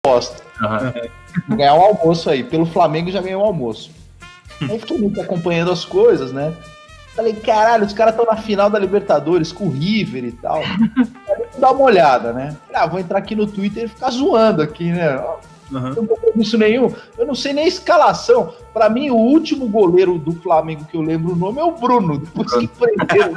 bosta. Vou ganhar um almoço aí. Pelo Flamengo já ganhei um almoço. Aí fiquei muito acompanhando as coisas, né? Falei, caralho, os caras estão na final da Libertadores com o River e tal. Aí vou dar uma olhada, né? Vou entrar aqui no Twitter e ficar zoando aqui, né? Não tem compromisso nenhum. Eu não sei nem a escalação. Pra mim, o último goleiro do Flamengo que eu lembro o nome é o Bruno. Depois que prendeu,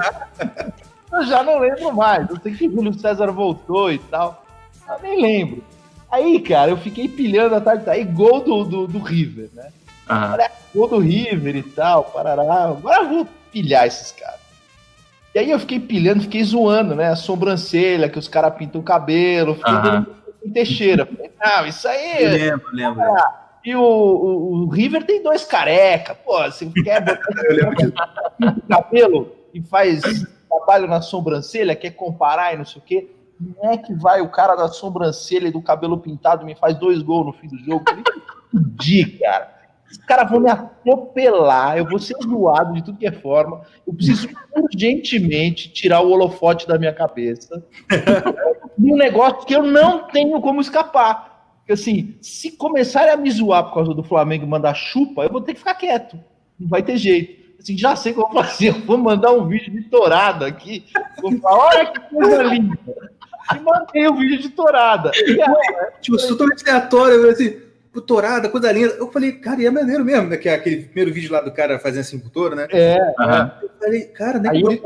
eu já não lembro mais. Eu sei que o Júlio César voltou e tal. Eu nem lembro. Aí, cara, eu fiquei pilhando a tarde. Aí, gol do River, né? Olha, gol do River e tal, parará. Agora eu vou pilhar esses caras. E aí eu fiquei pilhando, fiquei zoando, né? A sobrancelha, que os caras pintam o cabelo. Fiquei dando Teixeira. Falei, não, isso aí... Eu lembro. E o River tem 2 careca. Pô, você quer botar o cabelo e faz trabalho na sobrancelha, quer comparar e não sei o quê. Não é que vai o cara da sobrancelha e do cabelo pintado me faz 2 gols no fim do jogo. Cara. Os caras vão me atropelar, eu vou ser zoado de tudo que é forma. Eu preciso urgentemente tirar o holofote da minha cabeça de um negócio que eu não tenho como escapar. Porque, assim, se começarem a me zoar por causa do Flamengo e mandar chupa, eu vou ter que ficar quieto. Não vai ter jeito. Assim, já sei o que eu vou fazer. Eu vou mandar um vídeo de tourada aqui. Vou falar, olha que coisa linda. E mandei o vídeo de tourada. E aí, tipo, totalmente aleatório, assim... Tourada, coisa linda. Eu falei, cara, e é maneiro mesmo, né? Que é aquele primeiro vídeo lá do cara fazendo assim com o touro, né? Eu falei, cara, nem aí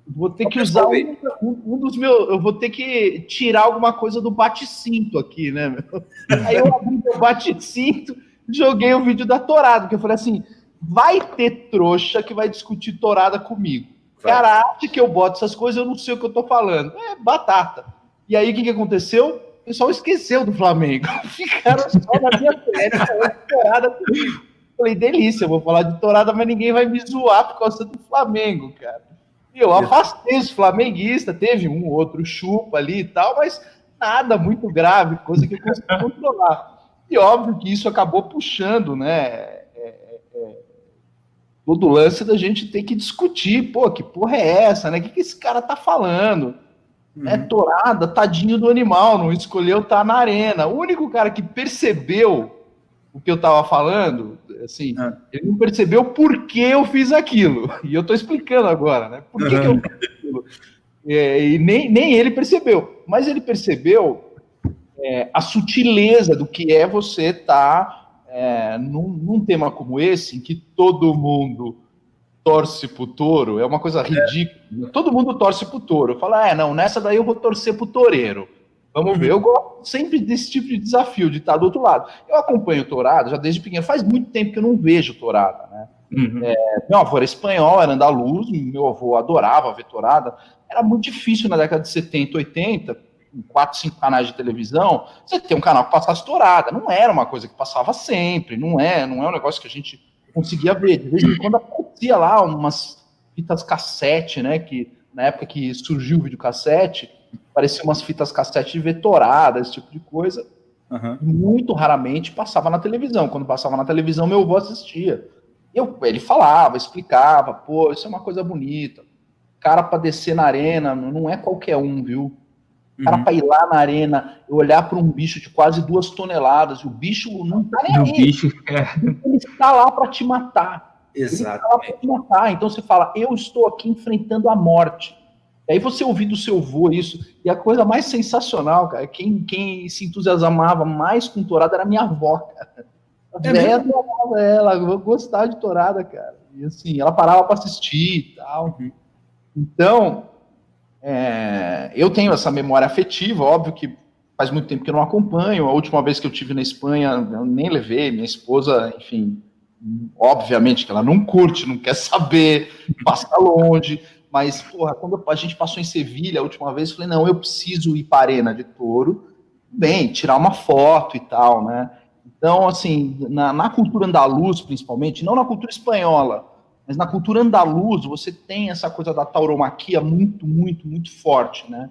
vou ter que usar um dos meus. Eu vou ter que tirar alguma coisa do bate-cinto aqui, né? Meu? Aí eu abri meu bate-cinto, joguei o vídeo da tourada, porque eu falei assim: vai ter trouxa que vai discutir tourada comigo. Cara, acha que eu boto essas coisas, eu não sei o que eu tô falando. É batata. E aí o que aconteceu? O pessoal esqueceu do Flamengo. Ficaram só na minha frente, falando de tourada comigo. Falei, delícia, eu vou falar de tourada, mas ninguém vai me zoar por causa do Flamengo, cara. E eu afastei os flamenguistas, teve um outro chupa ali e tal, mas nada muito grave, coisa que eu consegui controlar. E óbvio que isso acabou puxando, né? Todo lance da gente ter que discutir, pô, que porra é essa, né? O que esse cara tá falando? Tourada, tadinho do animal, não escolheu estar na arena. O único cara que percebeu o que eu tava falando, assim, ele não percebeu por que eu fiz aquilo. E eu tô explicando agora, né? Por que eu fiz aquilo. E nem ele percebeu. Mas ele percebeu a sutileza do que é você estar num tema como esse, em que todo mundo torce pro touro, é uma coisa ridícula. Todo mundo torce pro touro. Fala, não, nessa daí eu vou torcer pro toureiro. Vamos ver. Eu gosto sempre desse tipo de desafio, de estar do outro lado. Eu acompanho tourada já desde pequeno. Faz muito tempo que eu não vejo tourada, né? Meu avô era espanhol, era andaluz, meu avô adorava ver tourada. Era muito difícil na década de 70, 80, com 4, 5 canais de televisão, você ter um canal que passasse tourada. Não era uma coisa que passava sempre, não é um negócio que a gente conseguia ver. De vez em quando aparecia lá umas fitas cassete, né? Que na época que surgiu o videocassete, apareciam umas fitas cassete de ver tourada, esse tipo de coisa. Muito raramente passava na televisão. Quando passava na televisão, meu avô assistia. Ele falava, explicava, pô, isso é uma coisa bonita. Cara, para descer na arena, não é qualquer um, viu? Cara, para ir lá na arena, olhar para um bicho de quase 2 toneladas, e o bicho não tá nem aí. Ele está lá para te matar. Exato. Ele está lá para te matar. Então você fala, eu estou aqui enfrentando a morte. E aí você ouvir do seu avô isso, e a coisa mais sensacional, cara, quem se entusiasmava mais com tourada era minha avó, cara. Ela gostava de tourada, cara. E assim, ela parava para assistir e tal. Então, eu tenho essa memória afetiva, óbvio que faz muito tempo que eu não acompanho. A última vez que eu estive na Espanha, eu nem levei. Minha esposa, enfim, obviamente que ela não curte, não quer saber, passa longe. Mas, porra, quando a gente passou em Sevilha a última vez, eu falei, não, eu preciso ir para a Arena de Touro, bem, tirar uma foto e tal, né? Então, assim, na cultura andaluz, principalmente, não na cultura espanhola, mas na cultura andaluz, você tem essa coisa da tauromaquia muito, muito, muito forte, né?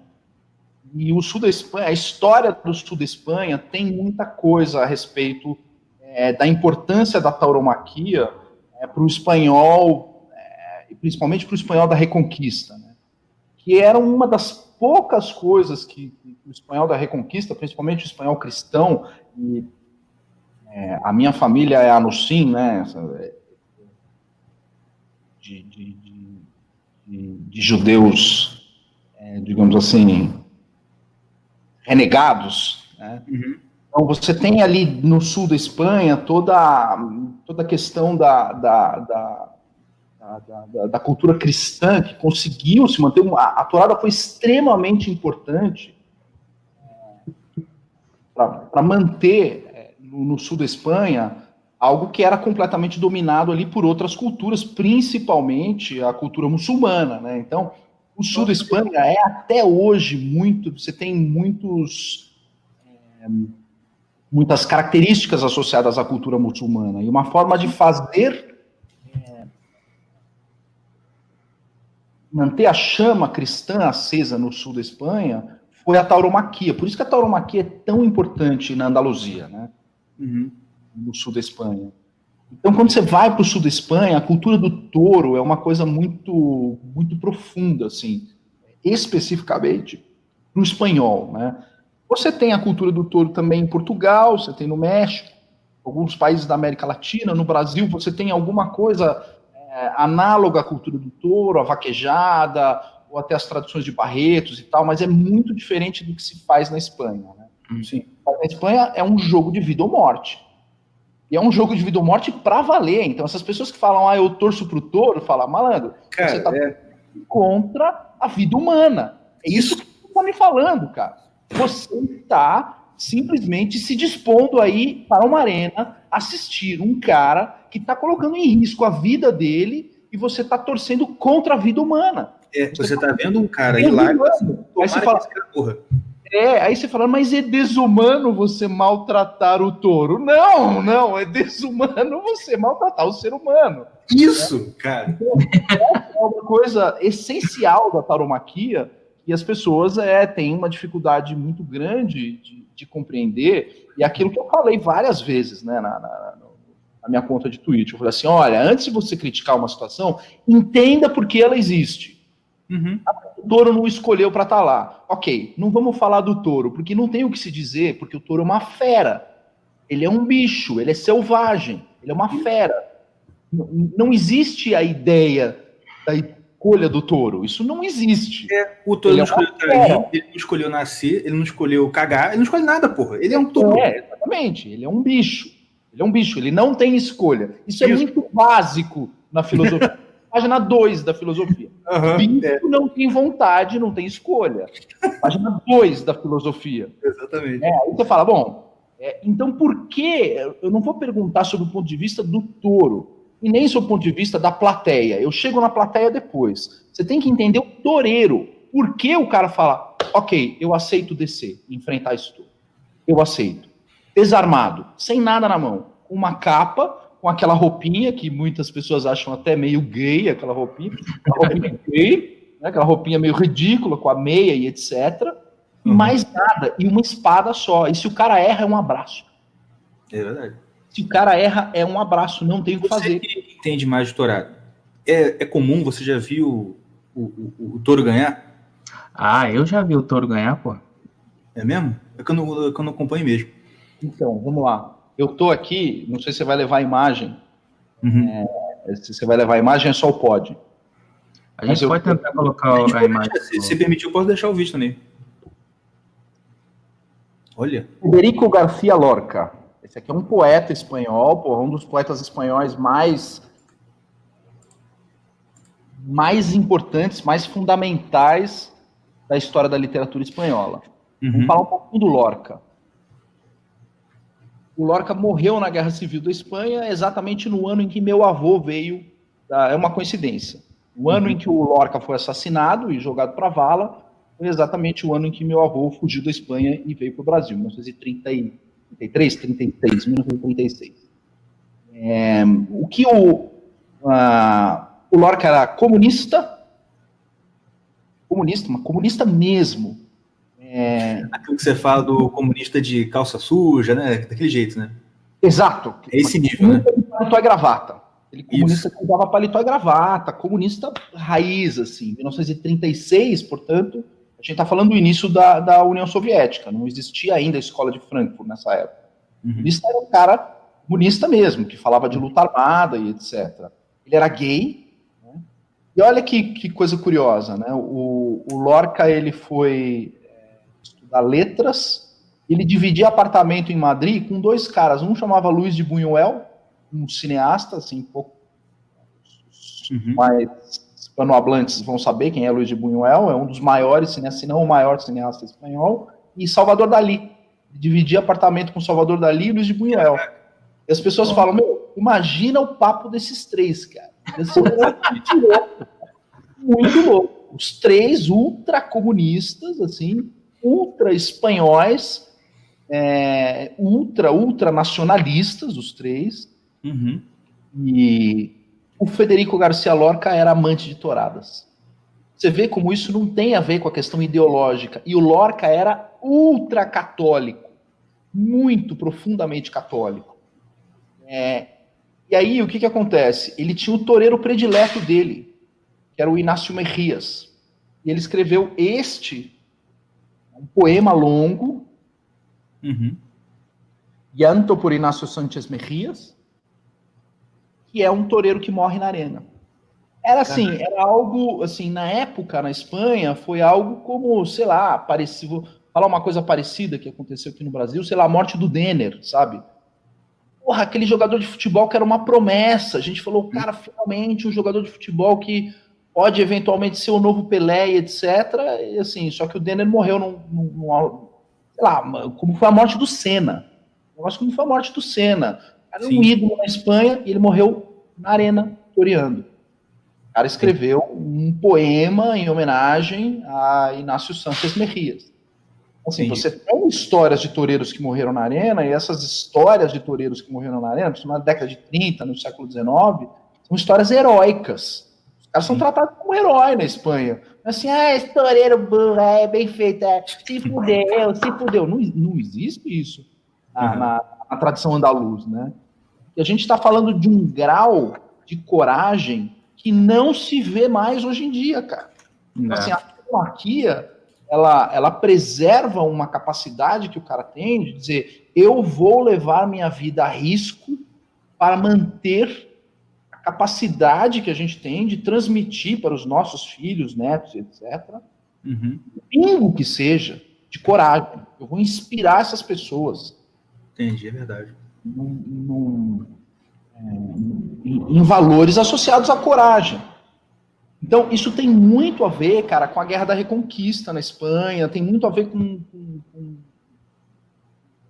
E o sul da Espanha, a história do sul da Espanha tem muita coisa a respeito da importância da tauromaquia para o espanhol, e principalmente para o espanhol da Reconquista, né? Que era uma das poucas coisas que o espanhol da Reconquista, principalmente o espanhol cristão, e a minha família é anusim, né, de judeus, digamos assim, renegados, né? Uhum. Então, você tem ali no sul da Espanha toda a questão da cultura cristã que conseguiu se manter. A tourada foi extremamente importante para manter no sul da Espanha algo que era completamente dominado ali por outras culturas, principalmente a cultura muçulmana, né? Então, o sul da Espanha é até hoje você tem muitas características associadas à cultura muçulmana, e uma forma de manter a chama cristã acesa no sul da Espanha foi a tauromaquia. Por isso que a tauromaquia é tão importante na Andaluzia, né? Uhum. No sul da Espanha. Então, quando você vai para o sul da Espanha, a cultura do touro é uma coisa muito, muito profunda, assim, especificamente para o espanhol, né? Você tem a cultura do touro também em Portugal, você tem no México, alguns países da América Latina, no Brasil você tem alguma coisa análoga à cultura do touro, a vaquejada, ou até as tradições de Barretos e tal, mas é muito diferente do que se faz na Espanha, né? Sim. Na Espanha é um jogo de vida ou morte. E é um jogo de vida ou morte pra valer. Então, essas pessoas que falam, eu torço pro touro, falam, malandro, cara, você tá contra a vida humana. É isso que você tá me falando, cara. Você está simplesmente se dispondo aí para uma arena assistir um cara que está colocando em risco a vida dele e você está torcendo contra a vida humana. Você tá vendo um cara aí lá, aí você fala, aí você fala, mas é desumano você maltratar o touro. Não, é desumano você maltratar o ser humano. Isso, cara. Então, é uma coisa essencial da tauromaquia e as pessoas têm uma dificuldade muito grande de compreender, e aquilo que eu falei várias vezes, né, na minha conta de Twitter, eu falei assim, olha, antes de você criticar uma situação, entenda por que ela existe. Uhum. O touro não escolheu para estar lá. Ok, não vamos falar do touro, porque não tem o que se dizer, porque o touro é uma fera. Ele é um bicho, ele é selvagem, ele é uma fera. Não existe a ideia da escolha do touro, isso não existe. O touro não escolheu cair, ele não escolheu nascer, ele não escolheu cagar, ele não escolhe nada, porra. Ele é um touro. Exatamente, ele é um bicho. Ele é um bicho, ele não tem escolha. Isso é muito básico na filosofia. Página 2 da filosofia. O bicho não tem vontade, não tem escolha. Página 2 da filosofia. Exatamente. Aí você fala, bom, então por que... Eu não vou perguntar sobre o ponto de vista do touro, e nem sobre o ponto de vista da plateia. Eu chego na plateia depois. Você tem que entender o toureiro. Por que o cara fala, ok, eu aceito descer, enfrentar esse touro. Eu aceito. Desarmado, sem nada na mão, com uma capa, com aquela roupinha, que muitas pessoas acham até meio gay, aquela roupinha gay, né, aquela roupinha meio ridícula, com a meia e etc. Mais nada, e uma espada só. E se o cara erra, é um abraço. É verdade. Se o cara erra, é um abraço, não tem o que fazer. Você que entende mais de tourada, é comum, você já viu o touro ganhar? Eu já vi o touro ganhar, pô. É mesmo? É que eu não acompanho mesmo. Então, vamos lá. Eu tô aqui, não sei se você vai levar a imagem. Uhum. Se você vai levar a imagem, é só o pod. A gente pode tentar colocar a imagem. Se permitir, eu posso deixar o vídeo também. Olha. Federico García Lorca. Esse aqui é um poeta espanhol, um dos poetas espanhóis mais importantes, mais fundamentais da história da literatura espanhola. Vamos falar um pouquinho do Lorca. O Lorca morreu na Guerra Civil da Espanha exatamente no ano em que meu avô veio. É uma coincidência. O ano em que o Lorca foi assassinado e jogado para a vala foi exatamente o ano em que meu avô fugiu da Espanha e veio para o Brasil, 1936. O que o Lorca era comunista, mas comunista mesmo. Aquilo que você fala do comunista de calça suja, né? Daquele jeito, né? Exato. É esse nível, né? Paletó e gravata. Ele comunista que usava paletó e gravata, comunista raiz, assim. 1936, portanto, a A gente está falando do início da União Soviética, não existia ainda a escola de Frankfurt nessa época. O comunista era um cara comunista mesmo, que falava de luta armada e etc. Ele era gay, né? E olha que coisa curiosa, né? O Lorca, ele foi estudar letras, ele dividia apartamento em Madrid com 2 caras, um chamava Luiz de Buñuel, um cineasta, assim, um pouco mais hispanohablantes vão saber quem é Luiz de Buñuel, é um dos maiores cineastas, se não o maior cineasta espanhol, e Salvador Dalí. Dividia apartamento com Salvador Dalí e Luiz de Buñuel. E as pessoas falam, imagina o papo desses 3, cara. Muito louco. Os 3 ultracomunistas, assim, ultra espanhóis, ultra nacionalistas, os 3. E o Federico Garcia Lorca era amante de touradas. Você vê como isso não tem a ver com a questão ideológica. E o Lorca era ultra católico, muito profundamente católico. E aí, o que acontece? Ele tinha o toureiro predileto dele, que era o Inácio Mejías. E ele escreveu um poema longo, Llanto por Inácio Sánchez Mejías, que é um toureiro que morre na arena. Era assim, era algo, assim, na época, na Espanha, foi algo como, sei lá, parecido, vou falar uma coisa parecida que aconteceu aqui no Brasil, sei lá, a morte do Denner, sabe? Porra, aquele jogador de futebol que era uma promessa, a gente falou, cara, finalmente um jogador de futebol que pode eventualmente ser o novo Pelé e etc, e assim, só que o Denner morreu sei lá, como foi a morte do Senna. Eu acho como foi a morte do Senna. Era um ídolo na Espanha e ele morreu na arena, toreando. O cara escreveu um poema em homenagem a Inácio Sánchez Mejías. Assim, você tem histórias de toureiros que morreram na arena, e essas histórias de toureiros que morreram na arena, na década de 30, no século XIX, são histórias heróicas. Os caras são tratados como herói na Espanha. Assim, esse toureiro burro, bem feito, se fudeu. Não existe isso na tradição andaluz, né? E a gente está falando de um grau de coragem que não se vê mais hoje em dia, cara. Então, assim, a monarquia, ela preserva uma capacidade que o cara tem de dizer, eu vou levar minha vida a risco para manter a capacidade que a gente tem de transmitir para os nossos filhos, netos, etc. O pingo que seja de coragem. Eu vou inspirar essas pessoas. Entendi, é verdade. Em valores associados à coragem. Então, isso tem muito a ver, cara, com a Guerra da Reconquista na Espanha, tem muito a ver com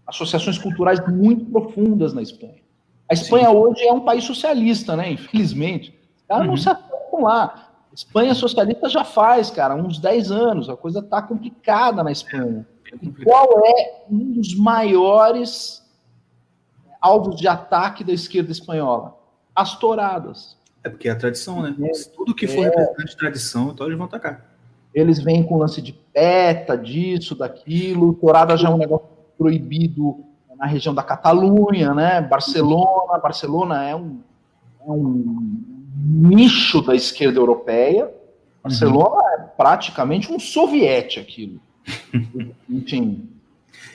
associações culturais muito profundas na Espanha. A Espanha hoje é um país socialista, né? Infelizmente. Os caras não se atacam lá. A Espanha socialista já faz, cara, uns 10 anos. A coisa está complicada na Espanha. E qual é um dos maiores alvos de ataque da esquerda espanhola? As touradas. É porque é a tradição, né? Tudo que for representante de tradição, então eles vão atacar. Eles vêm com lance de peta, disso, daquilo. Tourada já é um negócio proibido na região da Catalunha, né? Barcelona é um nicho da esquerda europeia. Barcelona é praticamente um soviete, aquilo. Enfim.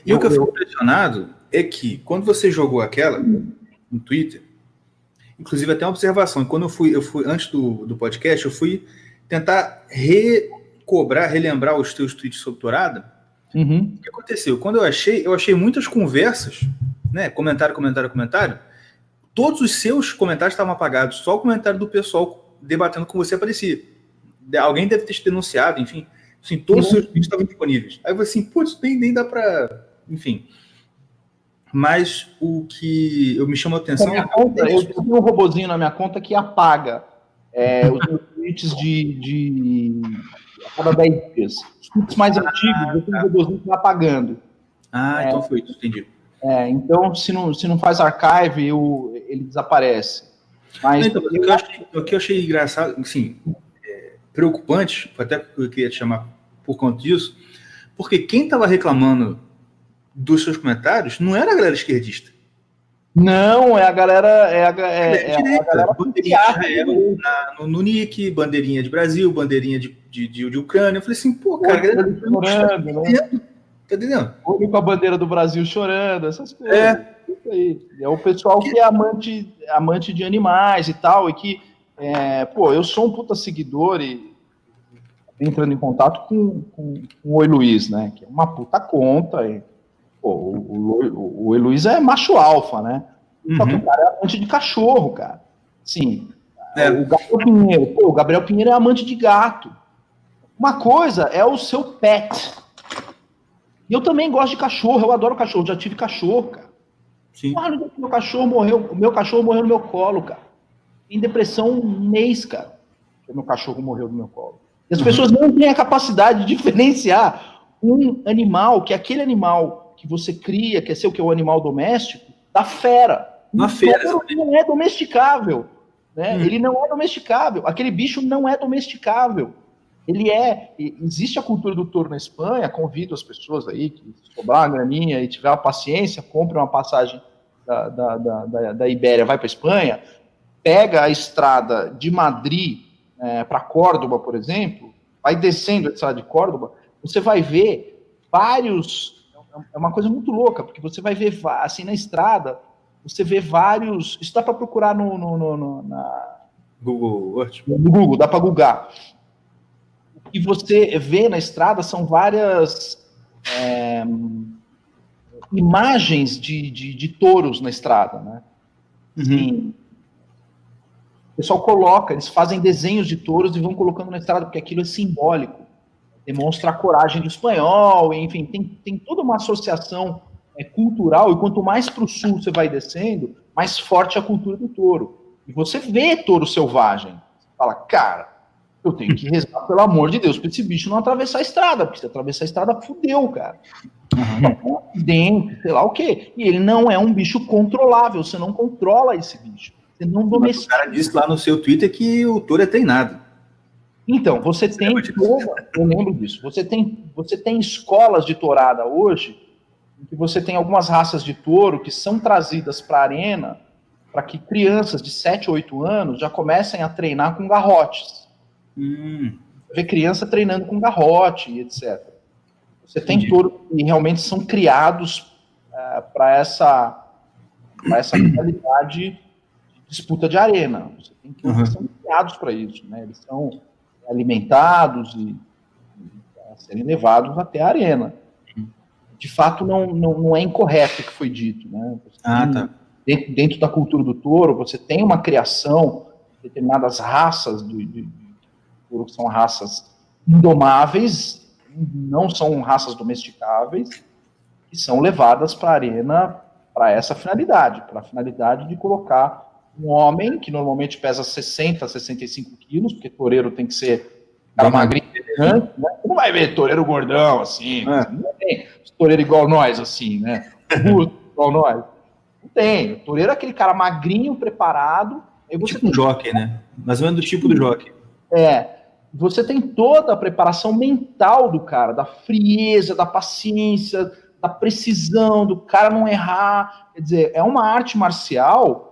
E o que eu fico impressionado é que, quando você jogou aquela no Twitter, inclusive até uma observação, quando eu fui antes do podcast, eu fui tentar relembrar os teus tweets sobre Tourada. O que aconteceu? Quando eu achei muitas conversas, né? Comentário. Todos os seus comentários estavam apagados, só o comentário do pessoal debatendo com você aparecia. Alguém deve ter te denunciado, enfim. Assim, todos os seus tweets estavam disponíveis. Aí eu falei assim, putz, nem dá pra... Enfim. Mas o que me chamou a atenção... eu tenho um robozinho na minha conta que apaga os meus tweets a cada 10 dias. Os tweets mais antigos, eu tenho um robozinho que vai apagando. Então foi isso, entendi. Então, se não faz archive, ele desaparece. Mas então, o que eu achei engraçado, assim, preocupante, até porque eu queria te chamar por conta disso, porque quem estava reclamando dos seus comentários não era a galera esquerdista. Não, é a galera. Direita, bandeirinha de Israel no nick, bandeirinha de Brasil, bandeirinha de Ucrânia. Eu falei assim, pô, cara, chorando, né? Tá entendendo? Olho com a bandeira do Brasil chorando, essas coisas. Isso aí. É o pessoal que é amante de animais e tal, e que, pô, eu sou um puta seguidor e entrando em contato com o Oi Luiz, né? Que é uma puta conta. E, pô, o Oi Luiz é macho alfa, né? Só que o cara é amante de cachorro, cara. Sim. O Gabriel Pinheiro. Pô, o Gabriel Pinheiro é amante de gato. Uma coisa é o seu pet. E eu também gosto de cachorro, eu adoro cachorro, já tive cachorro, cara. Sim. Meu cachorro morreu no meu colo, cara. Em depressão um mês, cara. Meu cachorro morreu no meu colo. E as pessoas não têm a capacidade de diferenciar um animal, que é aquele animal que você cria, que é o animal doméstico, da fera. Uma fera. Ele não é domesticável. Né? Ele não é domesticável. Aquele bicho não é domesticável. Existe a cultura do touro na Espanha, convido as pessoas aí, que sobrar uma graninha e tiver a paciência, compre uma passagem da Ibéria, vai para a Espanha, pega a estrada de Madrid para Córdoba, por exemplo, vai descendo a estrada de Córdoba, você vai ver vários, é uma coisa muito louca, porque você vai ver, assim, na estrada, você vê vários, isso dá para procurar no Google Earth. No Google, dá para googar. O que você vê na estrada são várias imagens de touros na estrada, né? Sim. O pessoal coloca, eles fazem desenhos de touros e vão colocando na estrada, porque aquilo é simbólico. Demonstra a coragem do espanhol, enfim, tem toda uma associação cultural, e quanto mais para o sul você vai descendo, mais forte é a cultura do touro. E você vê touro selvagem. Você fala, cara, eu tenho que rezar, pelo amor de Deus, para esse bicho não atravessar a estrada, porque se atravessar a estrada, fudeu, cara. Dentro, sei lá o quê. E ele não é um bicho controlável, você não controla esse bicho. Você não domestica. O cara disse lá no seu Twitter que o touro é treinado. Então, você tem eu lembro disso, você tem escolas de tourada hoje, em que você tem algumas raças de touro que são trazidas para a arena, para que crianças de 7 ou 8 anos já comecem a treinar com garrotes. Ver criança treinando com garrote e etc. Você tem touros que realmente são criados para essa realidade de disputa de arena. Você tem touros que são criados para isso, né? Eles são alimentados e serem levados até a arena. De fato, não é incorreto o que foi dito, né? Dentro da cultura do touro, você tem uma criação de determinadas raças de touro, que são raças indomáveis, não são raças domesticáveis, que são levadas para a arena para essa finalidade, para a finalidade de colocar um homem que normalmente pesa 60, 65 quilos, porque toureiro tem que ser cara magrinho, né? Não vai ver toureiro gordão, assim, não tem toureiro igual nós, assim, né? Igual nós. Não tem. O toureiro é aquele cara magrinho, preparado. Aí você tipo um jockey, né? Mais ou menos do tipo do jockey. Você tem toda a preparação mental do cara, da frieza, da paciência, da precisão, do cara não errar. Quer dizer, é uma arte marcial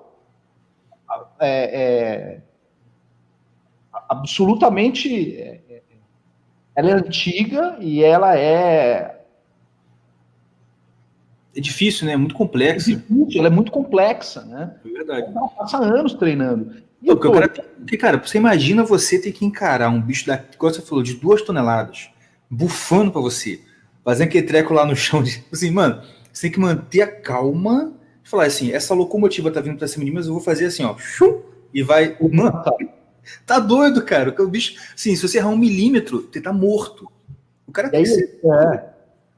absolutamente... ela é antiga e ela é... É difícil, né? É muito complexa. Ela é muito complexa, né? É verdade. Ela passa anos treinando. Cara, você imagina você ter que encarar um bicho igual você falou, de 2 toneladas, bufando pra você, fazendo aquele treco lá no chão, assim, mano, você tem que manter a calma e falar assim, essa locomotiva tá vindo pra cima de mim, mas eu vou fazer assim, ó, e vai, mano, tá doido, cara, o bicho, assim, se você errar 1 milímetro, você tá morto. O cara tem que ser...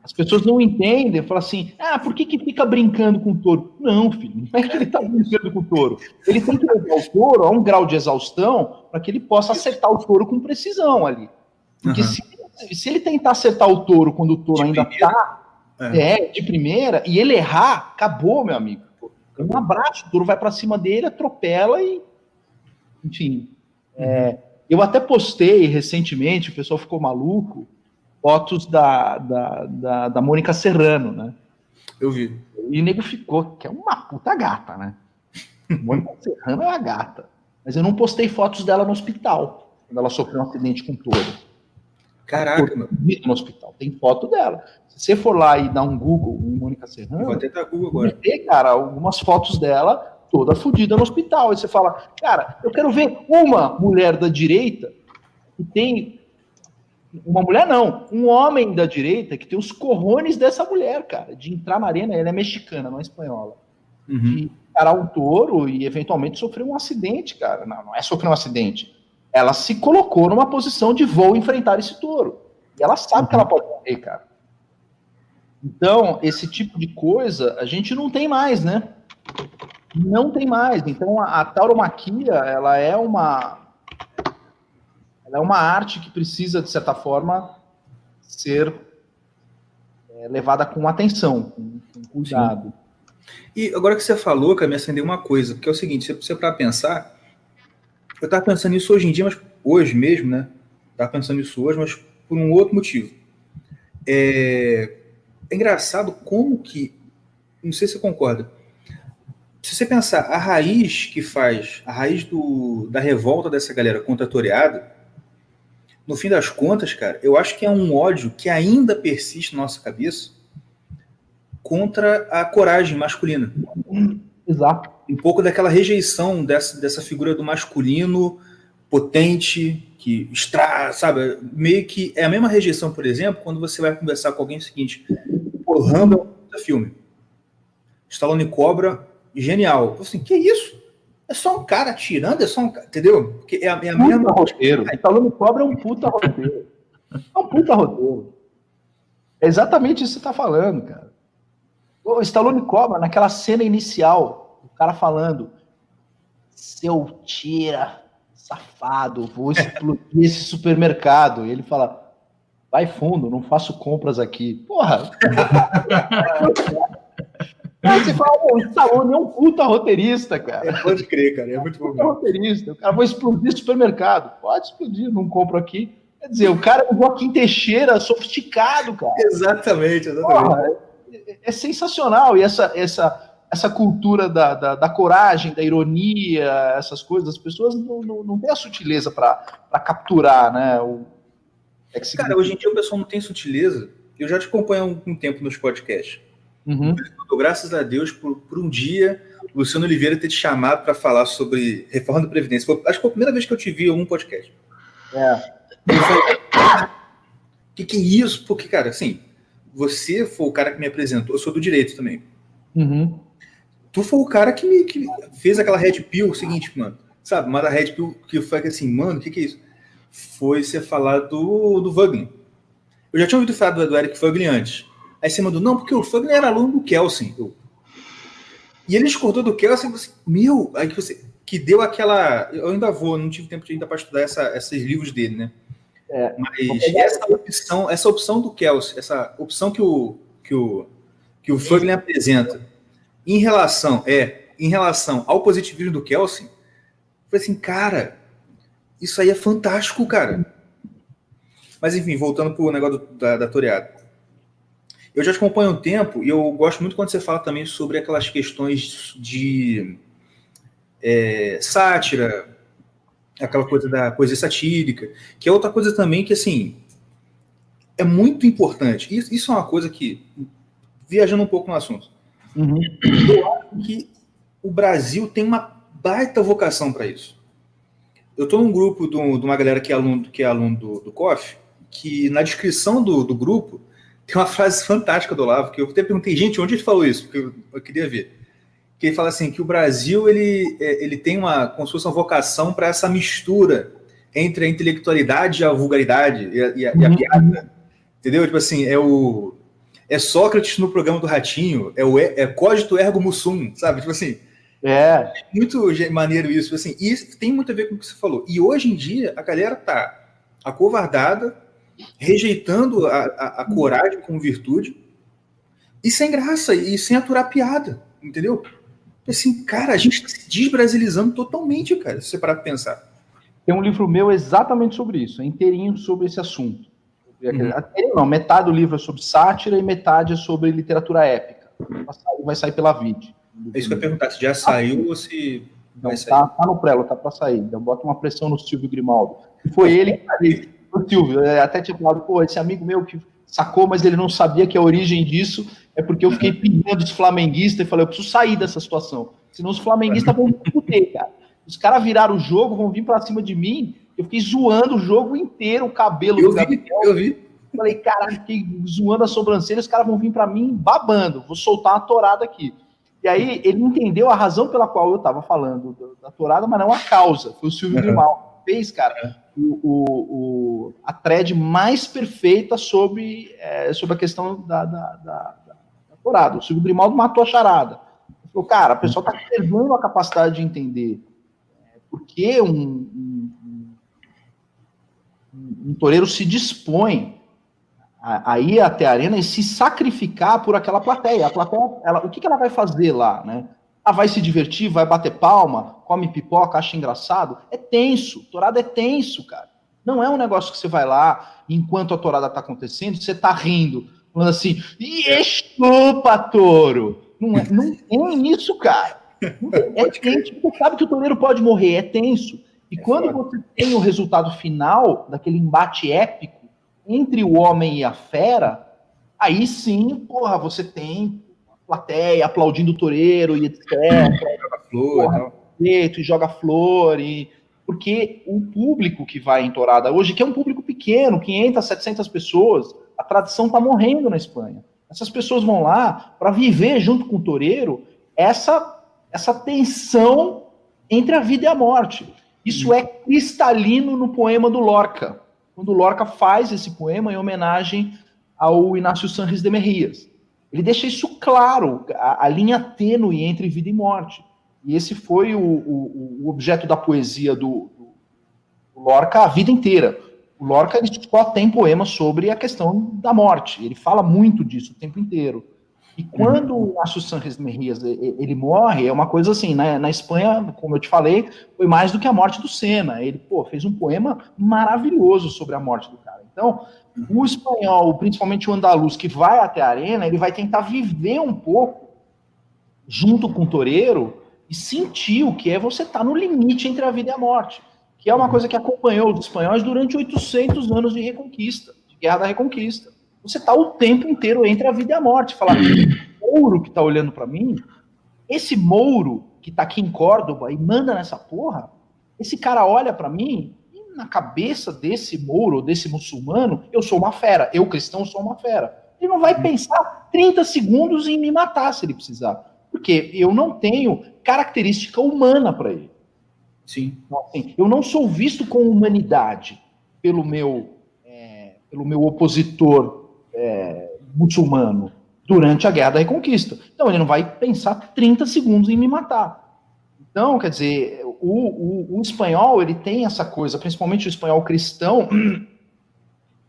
As pessoas não entendem, falam assim, por que fica brincando com o touro? Não, filho, não é que ele está brincando com o touro. Ele tem que levar o touro a um grau de exaustão para que ele possa acertar o touro com precisão ali. Porque se ele tentar acertar o touro quando o touro ainda está de primeira, e ele errar, acabou, meu amigo. Um abraço, o touro vai para cima dele, atropela e... Enfim. Eu até postei recentemente, o pessoal ficou maluco, fotos da Mônica Serrano, né? Eu vi. E o nego ficou, que é uma puta gata, né? Mônica Serrano é uma gata. Mas eu não postei fotos dela no hospital, quando ela sofreu um acidente com touro. Caraca, meu. No hospital, tem foto dela. Se você for lá e dar um Google em Mônica Serrano, Vou até dar Google agora. vai ter, cara, algumas fotos dela toda fodida no hospital. Aí você fala, cara, eu quero ver uma mulher da direita que tem... Uma mulher não, um homem da direita que tem os corrones dessa mulher, cara, de entrar na arena, ela é mexicana, não é espanhola. De encarar um touro e eventualmente sofrer um acidente, cara. Não é sofrer um acidente. Ela se colocou numa posição de vou enfrentar esse touro. E ela sabe que ela pode morrer, cara. Então, esse tipo de coisa, a gente não tem mais, né? Não tem mais. Então, a tauromaquia, ela é uma arte que precisa, de certa forma, ser levada com atenção, com cuidado. Sim. E agora que você falou, cara, me acendeu uma coisa, que é o seguinte, se você para pensar, eu estava pensando nisso hoje em dia, mas hoje mesmo, né? Estava pensando nisso hoje, mas por um outro motivo. É engraçado como que, não sei se você concorda, se você pensar, a raiz da revolta dessa galera contra a toreada, no fim das contas, cara, eu acho que é um ódio que ainda persiste na nossa cabeça contra a coragem masculina. Exato. Um pouco daquela rejeição dessa figura do masculino potente, que sabe? Meio que é a mesma rejeição, por exemplo, quando você vai conversar com alguém o seguinte, pô, Rambo é filme. Stallone Cobra, genial. Assim, que isso? É só um cara atirando, é só um cara, entendeu? Porque é a mesma roteiro. Stallone Cobra é um puta roteiro. É um puta roteiro. É exatamente isso que você tá falando, cara. O Stallone Cobra, naquela cena inicial, o cara falando, seu tira, safado, vou explodir esse supermercado. E ele fala, vai fundo, não faço compras aqui. Porra! Aí você fala, o Stallone é um puta roteirista, cara. Pode crer, cara, é muito bom. É roteirista. O cara vai explodir supermercado. Pode explodir, não compro aqui. Quer dizer, o cara é um Joaquim Teixeira sofisticado, cara. Exatamente. Porra, é sensacional. E essa cultura da coragem, da ironia, essas coisas, as pessoas não têm a sutileza para capturar, né? Cara, hoje em dia o pessoal não tem sutileza. Eu já te acompanho há um tempo nos podcasts. Graças a Deus por um dia o Luciano Oliveira ter te chamado para falar sobre reforma da Previdência. Acho que foi a primeira vez que eu te vi em algum podcast. Eu falei, que é isso? Porque, cara, assim, você foi o cara que me apresentou, eu sou do direito também. Tu foi o cara que me fez aquela Red Pill, o seguinte, mano, sabe, uma da Red Pill que foi assim, mano, o que é isso? Foi você falar do Wagner. Eu já tinha ouvido falar do Eric Wagner antes. Aí você mandou, não, porque o Wagner era aluno do Kelsen. E ele discordou do Kelsen, você, aí que você, que deu aquela, eu ainda não tive tempo ainda para estudar esses livros dele, né? Mas essa opção do Kelsen, essa opção que o Wagner apresenta em relação ao positivismo do Kelsen, foi assim, cara, isso aí é fantástico, cara. Mas enfim, voltando pro negócio da toreada. Eu já te acompanho há um tempo e eu gosto muito quando você fala também sobre aquelas questões de sátira, aquela coisa da poesia satírica, que é outra coisa também que, assim, é muito importante. Isso é uma coisa que, viajando um pouco no assunto, eu acho que o Brasil tem uma baita vocação para isso. Eu estou num grupo de uma galera que é aluno do COF, que na descrição do grupo tem uma frase fantástica do Olavo, que eu até perguntei, gente, onde ele falou isso? Porque eu queria ver. Que ele fala assim, que o Brasil ele tem como se fosse uma vocação para essa mistura entre a intelectualidade e a vulgaridade e a piada. Entendeu? Tipo assim, é Sócrates no programa do Ratinho, é cogito ergo sum, sabe? Tipo assim, é muito maneiro isso. Assim, e isso tem muito a ver com o que você falou. E hoje em dia, a galera tá acovardada, rejeitando a coragem como virtude, e sem graça, e sem aturar piada, entendeu? Assim, cara, a gente está se desbrasilizando totalmente, cara, se você parar para pensar. Tem um livro meu exatamente sobre isso, inteirinho sobre esse assunto. Não, metade do livro é sobre sátira e metade é sobre literatura épica. vai sair pela Vide. É isso que eu ia perguntar, se já saiu ou se vai sair. Tá no prelo, tá para sair. Eu boto uma pressão no Silvio Grimaldo. E foi ele que fez. O Silvio, até tinha falado, pô, esse amigo meu que sacou, mas ele não sabia que a origem disso é porque eu fiquei pedindo os flamenguistas e falei, eu preciso sair dessa situação. Senão os flamenguistas vão me fuder, cara. Os caras viraram o jogo, vão vir pra cima de mim. Eu fiquei zoando o jogo inteiro, o cabelo do Gabriel. Eu vi. Falei, caralho, fiquei zoando a sobrancelha, os caras vão vir pra mim babando. Vou soltar uma torada aqui. E aí ele entendeu a razão pela qual eu tava falando da torada, mas não a causa. Foi o Silvio Grimaldo que fez, cara, a thread mais perfeita sobre a questão da torada. O Silvio Grimaldo matou a charada. Ele falou, cara, a pessoa tá perdendo a capacidade de entender por que um toureiro se dispõe a ir até a arena e se sacrificar por aquela plateia. A plateia, o que ela vai fazer lá, né? Ela vai se divertir, vai bater palma, come pipoca, acha engraçado? É tenso. Tourada é tenso, cara. Não é um negócio que você vai lá, enquanto a tourada tá acontecendo, você tá rindo, falando assim, chupa, touro. Não tem isso, cara. É tenso, porque sabe que o toureiro pode morrer, é tenso. E quando você tem o resultado final daquele embate épico entre o homem e a fera, aí sim, porra, você tem a plateia aplaudindo o toureiro e etc. Joga flor e joga flor. Porque o público que vai em tourada hoje, que é um público pequeno, 500, 700 pessoas, a tradição está morrendo na Espanha. Essas pessoas vão lá para viver junto com o toureiro essa tensão entre a vida e a morte. Isso é cristalino no poema do Lorca, quando o Lorca faz esse poema em homenagem ao Inácio Sanches de Mejías. Ele deixa isso claro, a linha tênue entre vida e morte. E esse foi o objeto da poesia do Lorca a vida inteira. O Lorca ele só tem poemas sobre a questão da morte. Ele fala muito disso o tempo inteiro. E quando o Inácio Sanches de Mejías ele morre, é uma coisa assim, né? Na Espanha, como eu te falei, foi mais do que a morte do Senna. Ele fez um poema maravilhoso sobre a morte do cara. Então, o espanhol, principalmente o andaluz, que vai até a arena, ele vai tentar viver um pouco junto com o toureiro e sentir o que é você estar no limite entre a vida e a morte, que é uma coisa que acompanhou os espanhóis durante 800 anos de reconquista, de guerra da reconquista. Você está o tempo inteiro entre a vida e a morte. Falar, Mouro que está olhando para mim, esse Mouro que está aqui em Córdoba e manda nessa porra, esse cara olha para mim e na cabeça desse Mouro, desse muçulmano, eu sou uma fera, eu cristão sou uma fera. Ele não vai pensar 30 segundos em me matar se ele precisar, porque eu não tenho característica humana para ele. Sim. Então, assim, eu não sou visto com humanidade pelo meu opositor muçulmano durante a Guerra da Reconquista. Então ele não vai pensar 30 segundos em me matar. Então, quer dizer, o espanhol ele tem essa coisa, principalmente o espanhol cristão,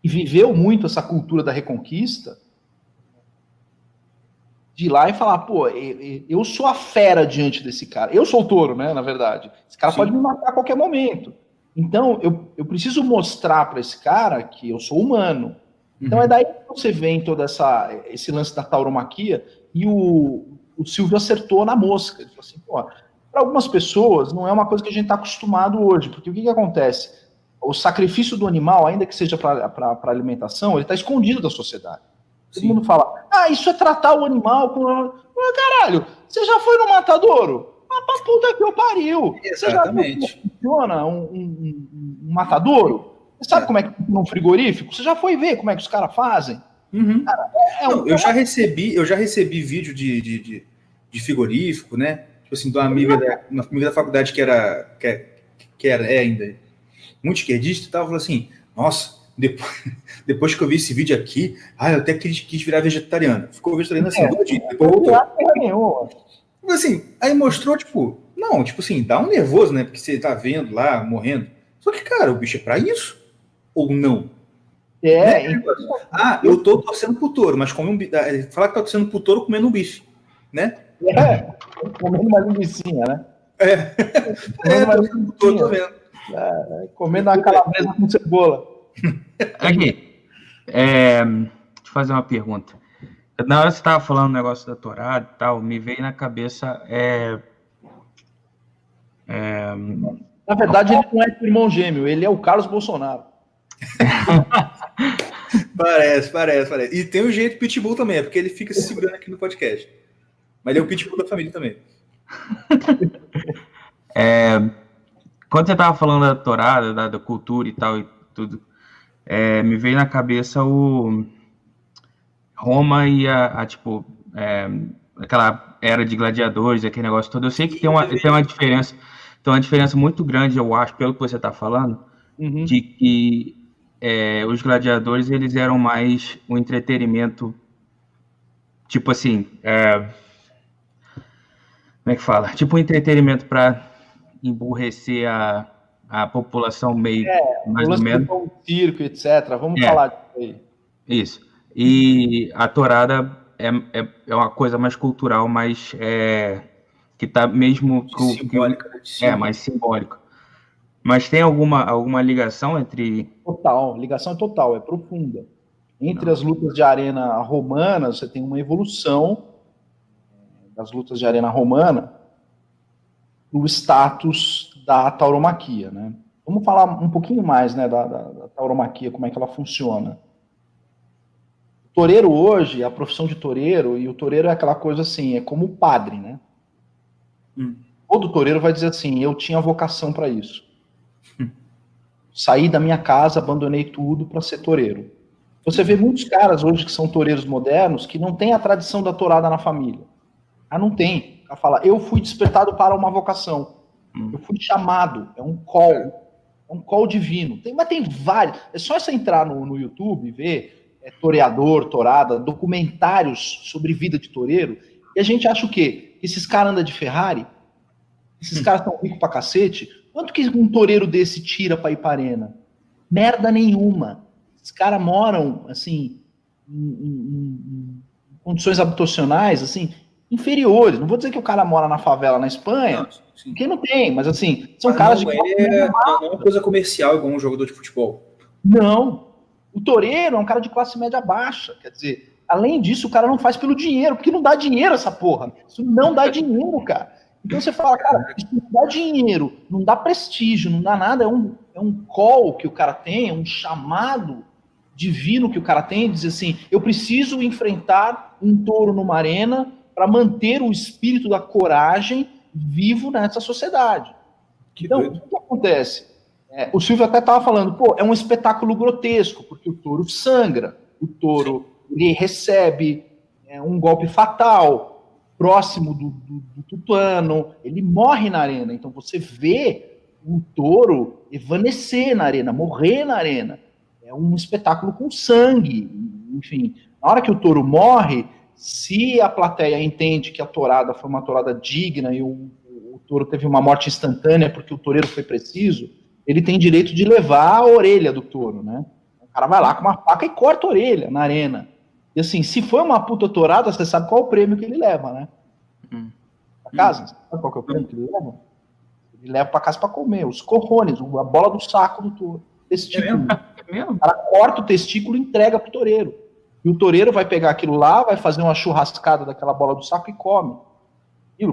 e viveu muito essa cultura da Reconquista, de ir lá e falar, pô, eu sou a fera diante desse cara. Eu sou o touro, né, na verdade. Esse cara pode me matar a qualquer momento. Então, eu preciso mostrar para esse cara que eu sou humano. Então, é daí que você vê todo esse lance da tauromaquia, e o Silvio acertou na mosca. Ele falou assim, pô, para algumas pessoas não é uma coisa que a gente está acostumado hoje, porque o que que acontece? O sacrifício do animal, ainda que seja para alimentação, ele está escondido da sociedade. Todo mundo fala, isso é tratar o animal com... Caralho, você já foi no matadouro? Pra puta que eu pariu. Exatamente. Você já viu como funciona um matadouro? Você sabe como é que funciona um frigorífico? Você já foi ver como é que os caras fazem? Cara, eu já recebi vídeo de frigorífico, né? Tipo assim, de uma amiga da faculdade que era ainda muito esquerdista e tal, falou assim, nossa, depois que eu vi esse vídeo aqui, eu até quis virar vegetariano. Ficou vegetariano assim, assim, aí mostrou, assim, dá um nervoso, né? Porque você tá vendo lá, morrendo. Só que, cara, o bicho é pra isso? Ou não? Eu tô torcendo pro touro, mas falar que tá torcendo pro touro comendo um bife, né? Comendo uma linguicinha, né? Tô vendo. Comendo uma calabresa com cebola. Aqui, deixa eu fazer uma pergunta. Na hora que você estava falando o negócio da tourada e tal, me veio na cabeça Na verdade, ele não é teu irmão gêmeo, ele é o Carlos Bolsonaro. Parece. E tem o jeito pitbull também, é porque ele fica se segurando aqui no podcast. Mas ele é o pitbull da família também. Quando você estava falando da tourada, da cultura e tal e tudo, me veio na cabeça o Roma e tipo, aquela era de gladiadores, aquele negócio todo. Eu sei que tem uma diferença muito grande, eu acho, pelo que você está falando, de que os gladiadores, eles eram mais um entretenimento, tipo assim, como é que fala? Tipo um entretenimento para emburrecer a população meio, mais ou menos. Um circo, etc. Vamos falar disso aí. Isso. E a tourada é uma coisa mais cultural, mais que tá mesmo simbólica. Mais simbólica. Mas tem alguma ligação entre... Total, ligação é total, é profunda. Entre as lutas de arena romanas, você tem uma evolução das lutas de arena romana no status da tauromaquia, né? Vamos falar um pouquinho mais, né, da tauromaquia, como é que ela funciona. O toureiro hoje, a profissão de toureiro, e o toureiro é aquela coisa assim, é como o padre, né? Todo toureiro vai dizer assim, eu tinha vocação para isso. Saí da minha casa, abandonei tudo para ser toureiro. Você vê muitos caras hoje que são toureiros modernos que não tem a tradição da tourada na família. Não tem. Ela fala, eu fui despertado para uma vocação. Eu fui chamado. É um call divino. Mas tem vários. É só você entrar no YouTube e ver toreador, tourada, documentários sobre vida de toureiro, e a gente acha o quê? Que esses caras andam de Ferrari? Esses caras estão ricos pra cacete? Quanto que um toureiro desse tira pra ir pra arena? Merda nenhuma. Esses caras moram, assim, em condições habitacionais, assim, inferiores. Não vou dizer que o cara mora na favela na Espanha, porque não tem, mas assim, são caras não é uma coisa comercial igual um jogador de futebol. Não. O toureiro é um cara de classe média baixa. Quer dizer, além disso, o cara não faz pelo dinheiro, porque não dá dinheiro essa porra. Isso não dá dinheiro, cara. Então você fala, cara, isso não dá dinheiro, não dá prestígio, não dá nada, é um call que o cara tem, é um chamado divino que o cara tem, diz assim, eu preciso enfrentar um touro numa arena para manter o espírito da coragem vivo nessa sociedade. Então, o que acontece? O Silvio até estava falando, é um espetáculo grotesco, porque o touro sangra, o touro ele recebe um golpe fatal, próximo do tutano, ele morre na arena. Então você vê um touro evanescer na arena, morrer na arena. É um espetáculo com sangue. Enfim, na hora que o touro morre, se a plateia entende que a tourada foi uma tourada digna e o touro teve uma morte instantânea porque o toureiro foi preciso, ele tem direito de levar a orelha do touro, né? O cara vai lá com uma faca e corta a orelha na arena. E assim, se for uma puta tourada, você sabe qual é o prêmio que ele leva, né? Pra casa, sabe qual que é o prêmio que ele leva? Ele leva pra casa pra comer, os corrones, a bola do saco do touro. Testículo. O cara corta o testículo e entrega pro toureiro. E o toureiro vai pegar aquilo lá, vai fazer uma churrascada daquela bola do saco e come.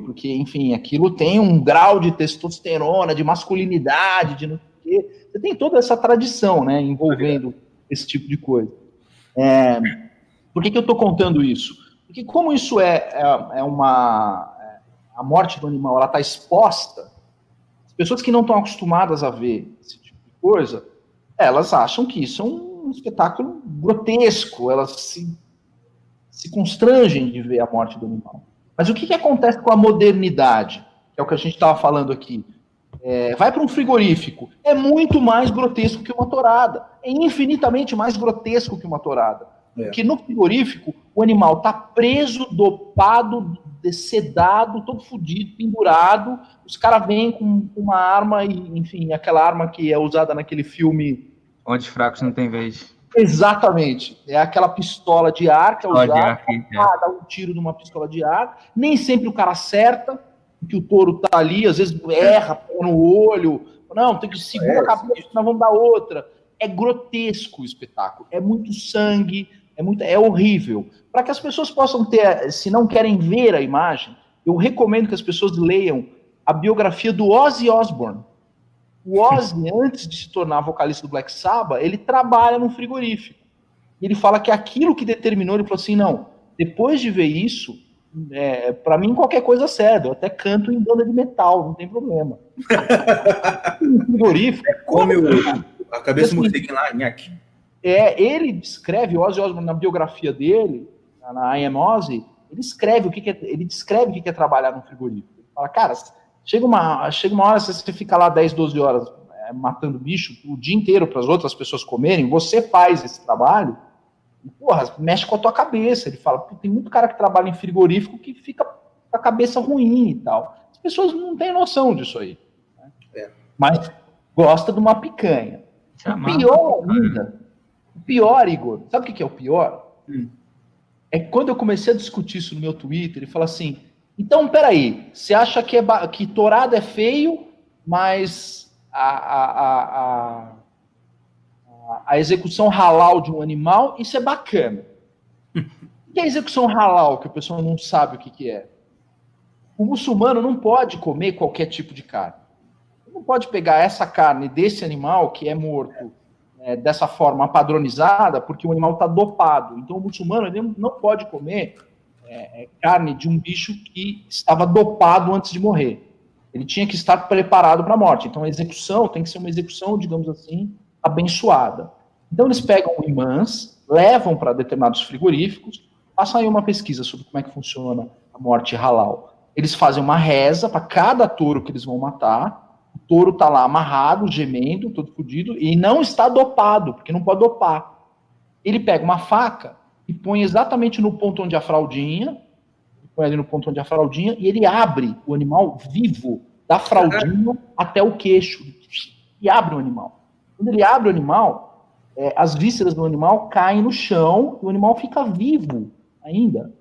Porque, enfim, aquilo tem um grau de testosterona, de masculinidade, de não sei o quê. Você tem toda essa tradição, né, envolvendo esse tipo de coisa. Por que eu estou contando isso? Porque como isso a morte do animal, ela está exposta, as pessoas que não estão acostumadas a ver esse tipo de coisa, elas acham que isso é um espetáculo grotesco, elas se constrangem de ver a morte do animal. Mas o que acontece com a modernidade? Que é o que a gente estava falando aqui. Vai para um frigorífico. É muito mais grotesco que uma tourada. É infinitamente mais grotesco que uma tourada. Porque no frigorífico, o animal está preso, dopado, sedado, todo fodido, pendurado. Os caras vêm com uma arma, enfim, aquela arma que é usada naquele filme... Onde fracos não tem vez. Exatamente. É aquela pistola de ar que é usada, dá um tiro numa pistola de ar. Nem sempre o cara acerta, porque o touro tá ali, às vezes erra, pega no olho. Não, tem que segurar a cabeça, nós vamos dar outra. É grotesco o espetáculo. É muito sangue, É horrível. Para que as pessoas possam ter, se não querem ver a imagem, eu recomendo que as pessoas leiam a biografia do Ozzy Osbourne. O Ozzy, antes de se tornar vocalista do Black Sabbath, ele trabalha num frigorífico. E ele fala que aquilo que determinou, ele falou assim, não, depois de ver isso, para mim qualquer coisa serve, eu até canto em banda de metal, não tem problema. Frigorífico. Come a cabeça do morcego lá, nhaque. Ele descreve, o Ozzy Osbourne, na biografia dele, na I Am Ozzy, ele descreve o que é trabalhar num frigorífico. Ele fala, cara, chega uma hora, você fica lá 10, 12 horas matando bicho o dia inteiro para as outras pessoas comerem, você faz esse trabalho, e, porra, mexe com a tua cabeça. Ele fala, tem muito cara que trabalha em frigorífico que fica com a cabeça ruim e tal. As pessoas não têm noção disso aí. Né? Mas gosta de uma picanha. O pior, Igor, sabe o que é o pior? É que quando eu comecei a discutir isso no meu Twitter, ele fala assim, então, peraí, você acha que tourada é feio, mas a execução halal de um animal, isso é bacana. O que é execução halal, que o pessoal não sabe o que é? O muçulmano não pode comer qualquer tipo de carne. Ele não pode pegar essa carne desse animal que é morto dessa forma padronizada, porque o animal está dopado. Então, o muçulmano ele não pode comer carne de um bicho que estava dopado antes de morrer. Ele tinha que estar preparado para a morte. Então, a execução tem que ser uma execução, digamos assim, abençoada. Então, eles pegam imãs, levam para determinados frigoríficos, passam aí uma pesquisa sobre como é que funciona a morte halal. Eles fazem uma reza para cada touro que eles vão matar. O touro está lá amarrado, gemendo, todo fodido, e não está dopado, porque não pode dopar. Ele pega uma faca e põe exatamente no ponto onde a fraldinha, e ele abre o animal vivo, da fraldinha até o queixo, e abre o animal. Quando ele abre o animal, as vísceras do animal caem no chão, e o animal fica vivo ainda.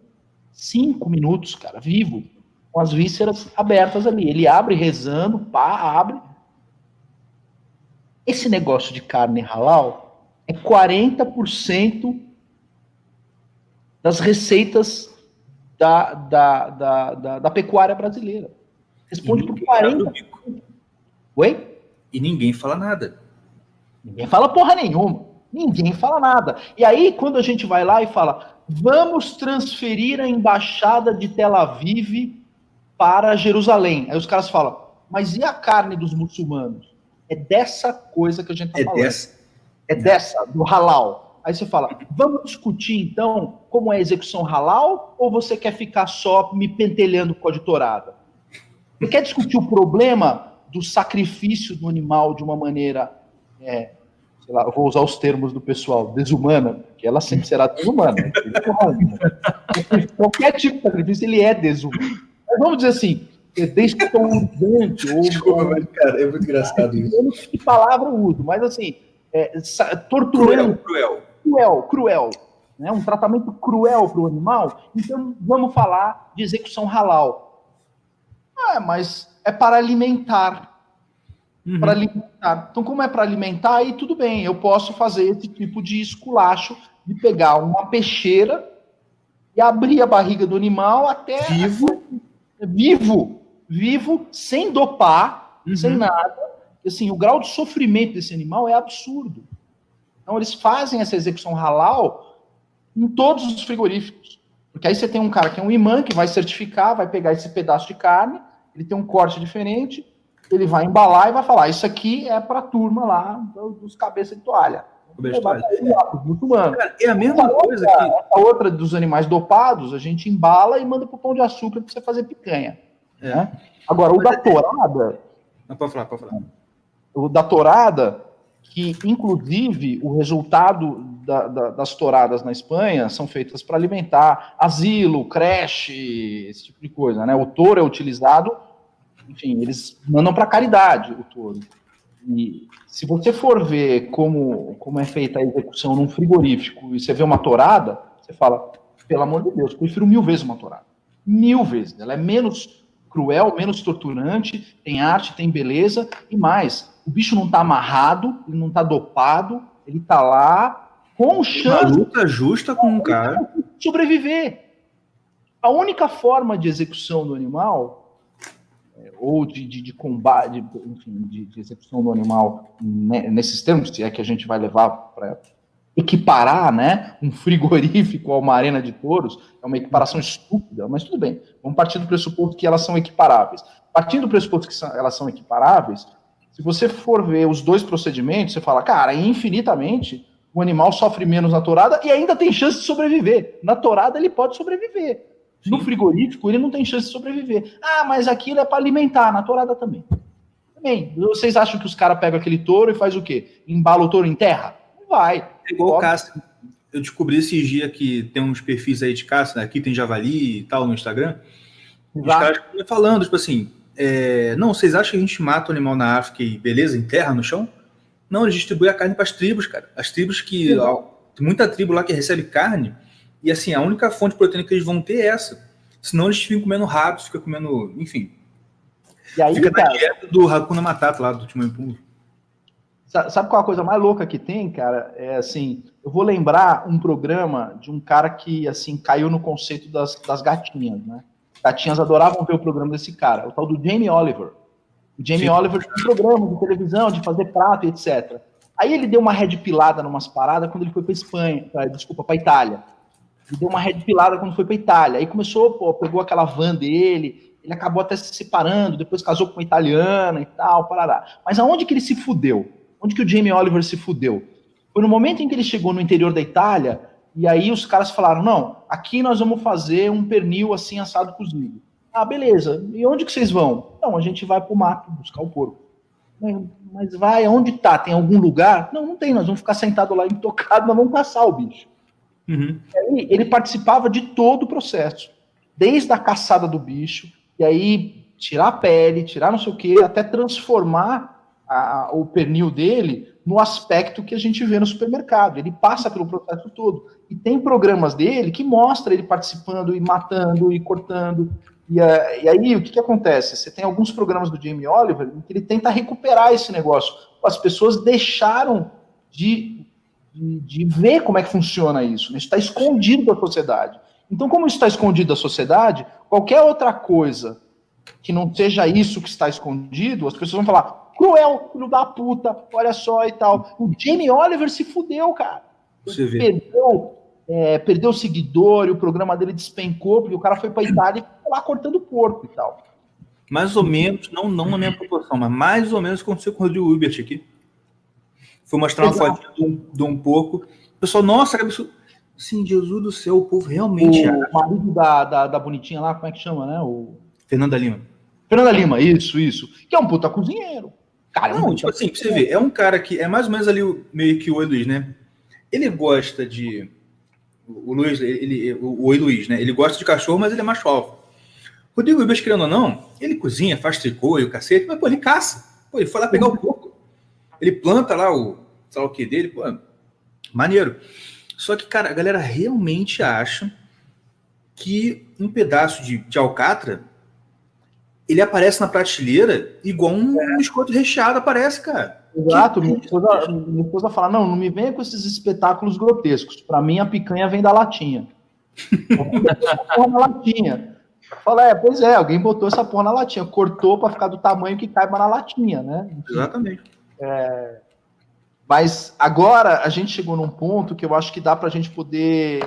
5 minutos, cara, vivo, com as vísceras abertas ali. Ele abre rezando, abre. Esse negócio de carne halal é 40% das receitas da pecuária brasileira. Responde por 40%. Oi? E ninguém fala nada. Ninguém fala porra nenhuma. Ninguém fala nada. E aí, quando a gente vai lá e fala, vamos transferir a embaixada de Tel Aviv para Jerusalém. Aí os caras falam, mas e a carne dos muçulmanos? É dessa coisa que a gente está falando. É dessa, do halal. Aí você fala, vamos discutir então como é a execução halal ou você quer ficar só me pentelhando com a de tourada? Você quer discutir o problema do sacrifício do animal de uma maneira, sei lá, eu vou usar os termos do pessoal, desumana, porque ela sempre será desumana. Qualquer tipo de sacrifício, ele é desumano. Mas vamos dizer assim, desconcertante. Desculpa, mas, cara, é muito engraçado isso. Eu não sei que palavra eu uso, mas assim, torturando. Cruel. Né? Um tratamento cruel para o animal. Então, vamos falar de execução halal. Mas é para alimentar. Uhum. Para alimentar. Então, como é para alimentar, aí tudo bem, eu posso fazer esse tipo de esculacho de pegar uma peixeira e abrir a barriga do animal até... Vivo, sem dopar, sem nada. Assim, o grau de sofrimento desse animal é absurdo. Então, eles fazem essa execução halal em todos os frigoríficos. Porque aí você tem um cara que é um imã, que vai certificar, vai pegar esse pedaço de carne, ele tem um corte diferente, ele vai embalar e vai falar, isso aqui é para a turma lá dos cabeças de toalha. É a mesma coisa que... A outra dos animais dopados, a gente embala e manda pro Pão de Açúcar para você fazer picanha. Né? Agora, o da tourada... Não, pode falar. O da tourada, que inclusive o resultado das touradas na Espanha são feitas para alimentar asilo, creche, esse tipo de coisa. Né? O touro é utilizado, enfim, eles mandam para caridade o touro. E se você for ver como é feita a execução num frigorífico e você vê uma tourada, você fala, pelo amor de Deus, eu prefiro 1000 vezes uma tourada. 1000 vezes. Ela é menos cruel, menos torturante, tem arte, tem beleza e mais. O bicho não está amarrado, ele não está dopado, ele está lá Com Uma chance luta justa com um cara. de sobreviver. A única forma de execução do animal, ou de combate, enfim, de execução do animal, né, nesses termos, se é que a gente vai levar para equiparar, né, um frigorífico a uma arena de touros, é uma equiparação estúpida, mas tudo bem. Vamos partir do pressuposto que elas são equiparáveis. Partindo do pressuposto que elas são equiparáveis, se você for ver os dois procedimentos, você fala, cara, infinitamente o animal sofre menos na tourada e ainda tem chance de sobreviver. Na tourada ele pode sobreviver. No frigorífico ele não tem chance de sobreviver. Ah, mas aquilo é para alimentar, na tourada também. Também. Vocês acham que os caras pegam aquele touro e faz o quê? Embala o touro em terra? Não vai. É igual caça. Eu descobri esses dias que tem uns perfis aí de caça, né? Aqui tem javali e tal no Instagram. Os caras ficam falando, tipo assim, não, vocês acham que a gente mata o animal na África e beleza, enterra no chão? Não, eles distribuem a carne para as tribos, cara. As tribos que... Tem muita tribo lá que recebe carne e, assim, a única fonte de proteína que eles vão ter é essa. Senão eles ficam comendo rato, ficam comendo... Enfim. E aí, fica na dieta do Hakuna Matata lá, do Timão e Pumba. Sabe qual a coisa mais louca que tem, cara? É assim, eu vou lembrar um programa de um cara que, assim, caiu no conceito das gatinhas, né? Gatinhas adoravam ver o programa desse cara, o tal do Jamie Oliver. O Jamie Oliver tinha um programa de televisão, de fazer prato e etc. Aí ele deu uma red pilada numas paradas quando ele foi para Espanha, para Itália. Ele deu uma red pilada quando foi para Itália. Aí começou, pegou aquela van dele, ele acabou até se separando, depois casou com uma italiana e tal, parará. Mas aonde que ele se fudeu? Onde que o Jamie Oliver se fudeu? Foi no momento em que ele chegou no interior da Itália, e aí os caras falaram, não, aqui nós vamos fazer um pernil assim, assado cozido. Ah, beleza. E onde que vocês vão? Não, a gente vai pro mato buscar o porco. Mas vai, onde tá? Tem algum lugar? Não, não tem, nós vamos ficar sentados lá intocados, nós vamos caçar o bicho. Uhum. E aí, ele participava de todo o processo, desde a caçada do bicho, e aí tirar a pele, tirar não sei o que, até transformar o pernil dele no aspecto que a gente vê no supermercado. Ele passa pelo processo todo. E tem programas dele que mostra ele participando e matando e cortando. E aí, o que acontece? Você tem alguns programas do Jamie Oliver em que ele tenta recuperar esse negócio. As pessoas deixaram de ver como é que funciona isso. Isso está escondido da sociedade. Então, como isso está escondido da sociedade, qualquer outra coisa que não seja isso que está escondido, as pessoas vão falar, cruel, filho da puta, olha só e tal. O Jamie Oliver se fudeu, cara. Você vê. Perdeu seguidor, e o programa dele despencou, porque o cara foi pra Itália e ficou lá cortando porco e tal. Mais ou menos, não na mesma proporção, mas mais ou menos aconteceu com o Rodrigo Hilbert aqui. Foi mostrar uma fotinha de um porco. O pessoal, nossa, que absurdo. Sim, Jesus do céu, o povo realmente... O marido da bonitinha lá, como é que chama, né? Fernanda Lima. Fernanda Lima, isso. Que é um puta cozinheiro. Cara, não, tipo assim, pra você ver, é um cara que é mais ou menos ali meio que o Oi Luiz, né? Ele gosta de... O Oi Luiz, né? Ele gosta de cachorro, mas ele é macho alfa. Rodrigo Hilbert, querendo ou não, ele cozinha, faz tricô e o cacete, mas, pô, ele caça. Pô, ele foi lá pegar o porco. Ele planta lá sei lá o que dele, pô, maneiro. Só que, cara, a galera realmente acha que um pedaço de alcatra ele aparece na prateleira igual um biscoito recheado aparece, cara. Exato, minha esposa fala, não me venha com esses espetáculos grotescos. Pra mim, a picanha vem da latinha. Porra na latinha. Fala, pois é, alguém botou essa porra na latinha, cortou pra ficar do tamanho que caiba na latinha, né? Enfim, exatamente. Mas agora a gente chegou num ponto que eu acho que dá pra gente poder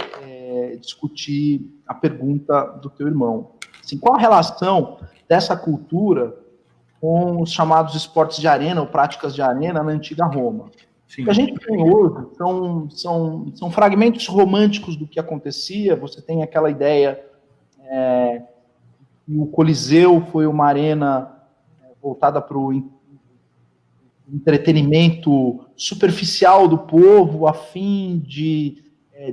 discutir a pergunta do teu irmão. Assim, qual a relação dessa cultura com os chamados esportes de arena ou práticas de arena na antiga Roma? Sim. O que a gente tem hoje são fragmentos românticos do que acontecia. Você tem aquela ideia que o Coliseu foi uma arena voltada para o entretenimento superficial do povo, a fim de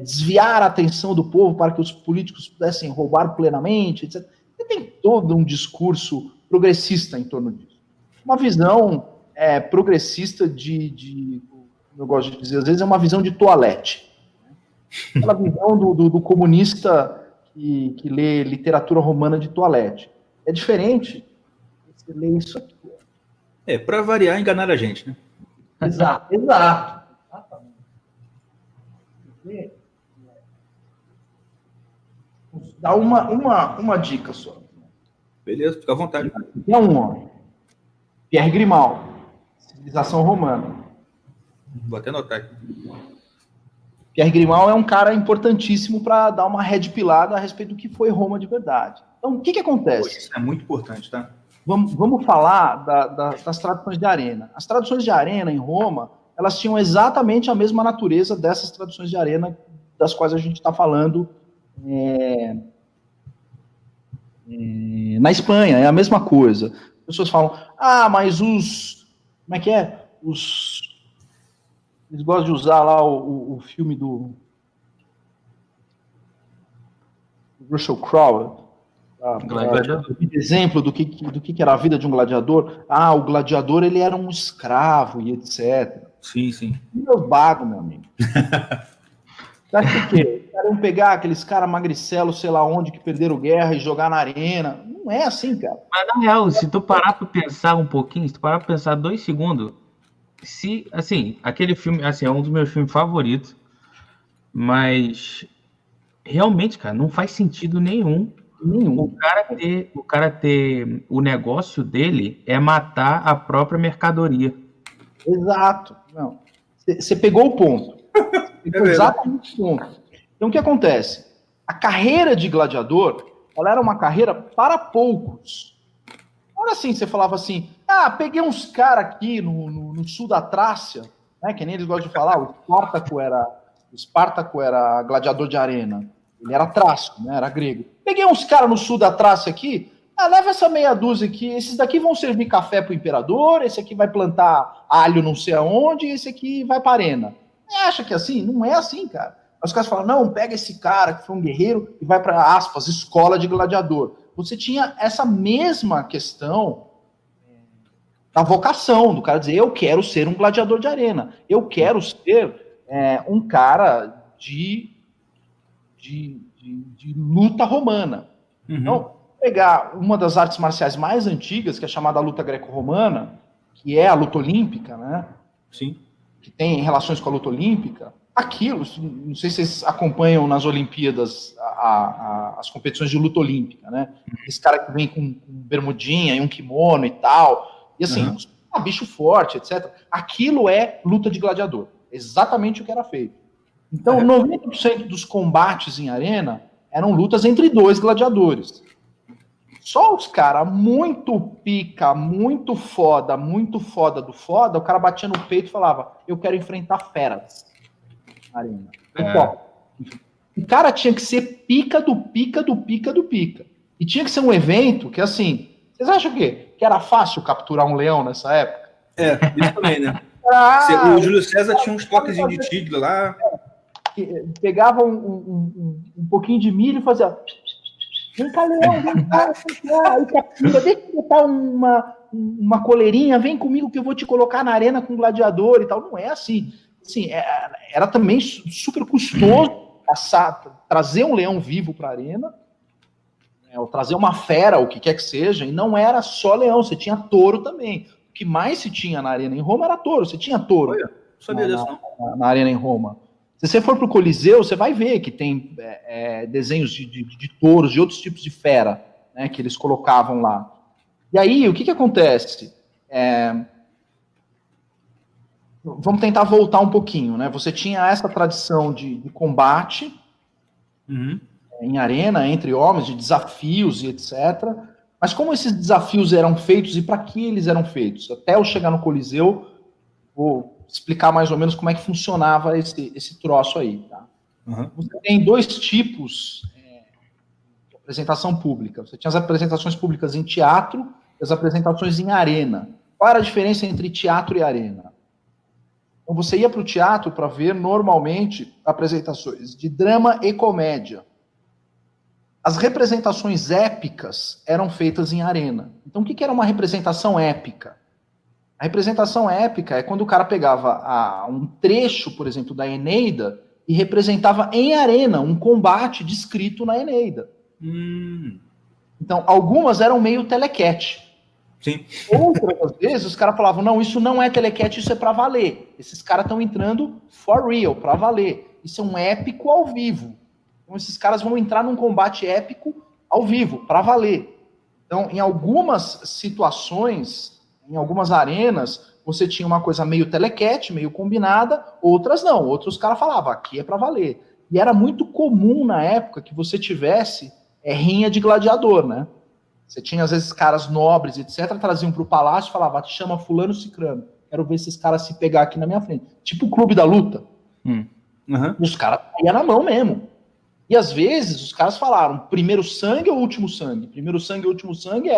desviar a atenção do povo para que os políticos pudessem roubar plenamente, etc. E tem todo um discurso progressista em torno disso. Uma visão progressista eu gosto de dizer, às vezes é uma visão de toalete. Aquela visão do comunista que lê literatura romana de toalete. É diferente você lê isso aqui. Para variar, enganar a gente, né? Exato. Dá uma dica só. Beleza, fica à vontade. É um homem. Pierre Grimal, Civilização Romana. Vou até anotar aqui. Pierre Grimal é um cara importantíssimo para dar uma red pilada a respeito do que foi Roma de verdade. Então, o que acontece? Isso é muito importante, tá? Vamos falar das tradições de arena. As tradições de arena em Roma, elas tinham exatamente a mesma natureza dessas tradições de arena das quais a gente está falando na Espanha, é a mesma coisa. As pessoas falam, mas como é que é? Eles gostam de usar lá o filme do Russell Crowe, exemplo do que era a vida de um gladiador. O gladiador, ele era um escravo e etc. Sim. Meu bago, meu amigo. Sabe o quê? Os caras iam pegar aqueles caras magricelos, sei lá onde, que perderam guerra e jogar na arena. Não é assim, cara. Mas, na real, se tu parar pra pensar um pouquinho, se tu parar pra pensar 2 segundos, aquele filme, é um dos meus filmes favoritos, mas realmente, cara, não faz sentido nenhum. O cara ter o negócio dele é matar a própria mercadoria. Exato. Não. Você pegou o ponto. Exatamente o ponto. Então, o que acontece? A carreira de gladiador, ela era uma carreira para poucos. Olha assim, você falava assim, peguei uns caras aqui no sul da Trácia, né, que nem eles gostam de falar, o Espartaco era gladiador de arena. Ele era trácico, né, era grego. Peguei uns caras no sul da Trácia aqui, leva essa meia dúzia aqui, esses daqui vão servir café pro imperador, esse aqui vai plantar alho não sei aonde, esse aqui vai pra arena. Você acha que é assim? Não é assim, cara. Os caras falam, não, pega esse cara que foi um guerreiro e vai para, aspas, escola de gladiador. Você tinha essa mesma questão da vocação, do cara dizer, eu quero ser um gladiador de arena, eu quero ser um cara de luta romana. Uhum. Então, pegar uma das artes marciais mais antigas, que é chamada luta greco-romana, que é a luta olímpica, né? Sim. Que tem relações com a luta olímpica, aquilo, não sei se vocês acompanham nas Olimpíadas as competições de luta olímpica, né? Esse cara que vem com bermudinha e um kimono e tal, e assim, bicho forte, etc. Aquilo é luta de gladiador, exatamente o que era feito. Então, 90% dos combates em arena eram lutas entre 2 gladiadores. Só os caras muito pica, muito foda do foda, o cara batia no peito e falava, eu quero enfrentar feras na arena. Então, o cara tinha que ser pica do pica do pica do pica. E tinha que ser um evento que, assim, vocês acham o quê? Que era fácil capturar um leão nessa época? Isso também, né? O Júlio César tinha uns toquezinhos de tigre lá. Pegava um pouquinho de milho e fazia... Vem cá, leão, vem cá. Aí captura, deixa eu botar uma coleirinha, vem comigo que eu vou te colocar na arena com um gladiador e tal. Não é assim. Assim, era também super custoso trazer um leão vivo para a arena, ou trazer uma fera, o que quer que seja, e não era só leão, você tinha touro também. O que mais se tinha na arena em Roma era touro, você tinha touro. Olha, não sabia disso, não. Na arena em Roma. Se você for para o Coliseu, você vai ver que tem desenhos de touros, de outros tipos de fera, né, que eles colocavam lá. E aí, o que acontece? Vamos tentar voltar um pouquinho, né? Você tinha essa tradição de combate em arena, entre homens, de desafios e etc. Mas como esses desafios eram feitos e para que eles eram feitos? Até eu chegar no Coliseu, vou explicar mais ou menos como é que funcionava esse troço aí. Tá? Você tem 2 tipos de apresentação pública. Você tinha as apresentações públicas em teatro e as apresentações em arena. Qual era a diferença entre teatro e arena? Então, você ia para o teatro para ver, normalmente, apresentações de drama e comédia. As representações épicas eram feitas em arena. Então, o que era uma representação épica? A representação épica é quando o cara pegava um trecho, por exemplo, da Eneida e representava em arena um combate descrito na Eneida. Então, algumas eram meio telequete. Sim. Outras, às vezes, os caras falavam, não, isso não é telequete, isso é pra valer. Esses caras estão entrando for real, pra valer. Isso é um épico ao vivo. Então esses caras vão entrar num combate épico ao vivo, para valer. Então, em algumas situações, em algumas arenas, você tinha uma coisa meio telequete, meio combinada, outras não. Outros caras falavam, aqui é para valer. E era muito comum na época que você tivesse rinha de gladiador, né? Você tinha, às vezes, caras nobres, etc., traziam para o palácio e falavam, te chama fulano cicrano. Quero ver esses caras se pegar aqui na minha frente. Tipo o clube da luta. Uhum. E os caras iam na mão mesmo. E às vezes os caras falaram, primeiro sangue ou último sangue? Primeiro sangue ou último sangue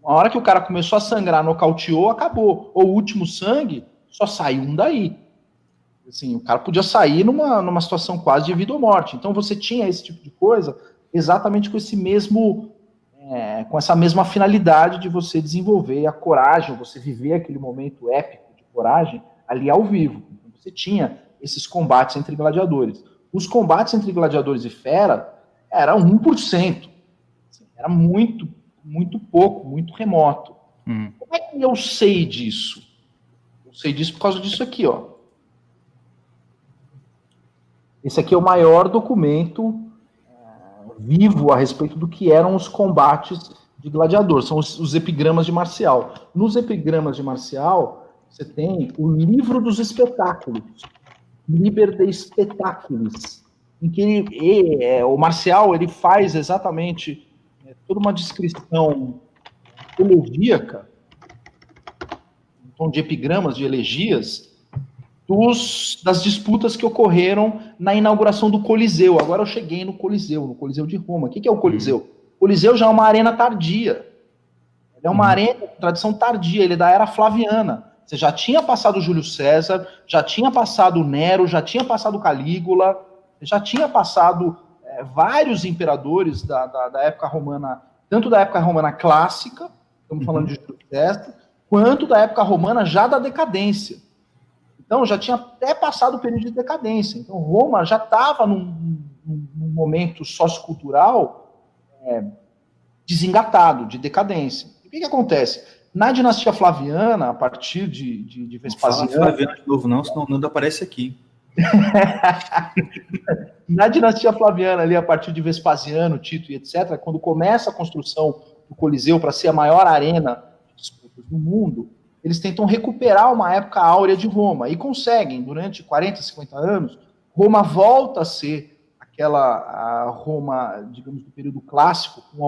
uma hora que o cara começou a sangrar, nocauteou, acabou. Ou o último sangue, só saiu um daí. Assim, o cara podia sair numa situação quase de vida ou morte. Então você tinha esse tipo de coisa exatamente com esse mesmo, com essa mesma finalidade de você desenvolver a coragem, você viver aquele momento épico de coragem ali ao vivo. Então, você tinha esses combates entre gladiadores. Os combates entre gladiadores e fera era 1%. Assim, era muito, muito pouco, muito remoto. Como é que eu sei disso? Eu sei disso por causa disso aqui, ó. Esse aqui é o maior documento vivo a respeito do que eram os combates de gladiador. São os epigramas de Marcial. Nos epigramas de Marcial, você tem o livro dos espetáculos. Liber de Spectaculis, em que o Marcial ele faz exatamente toda uma descrição elegíaca, um tom de epigramas, de elegias, das disputas que ocorreram na inauguração do Coliseu. Agora eu cheguei no Coliseu de Roma. O que é o Coliseu? O Coliseu já é uma arena tardia. Ele é uma arena de tradição tardia, ele é da era Flaviana. Você já tinha passado Júlio César, já tinha passado Nero, já tinha passado Calígula, já tinha passado vários imperadores da época romana, tanto da época romana clássica, estamos falando de Júlio César, quanto da época romana já da decadência. Então, já tinha até passado o período de decadência. Então, Roma já estava num momento sociocultural desengatado, de decadência. E o que acontece? Na dinastia Flaviana, a partir de Vespasiano... Não fala Flaviana de novo, não, senão não aparece aqui. Na dinastia Flaviana, ali, a partir de Vespasiano, Tito e etc., quando começa a construção do Coliseu para ser a maior arena de disputas do mundo, eles tentam recuperar uma época áurea de Roma, e conseguem, durante 40, 50 anos, Roma volta a ser a Roma, digamos, do período clássico, com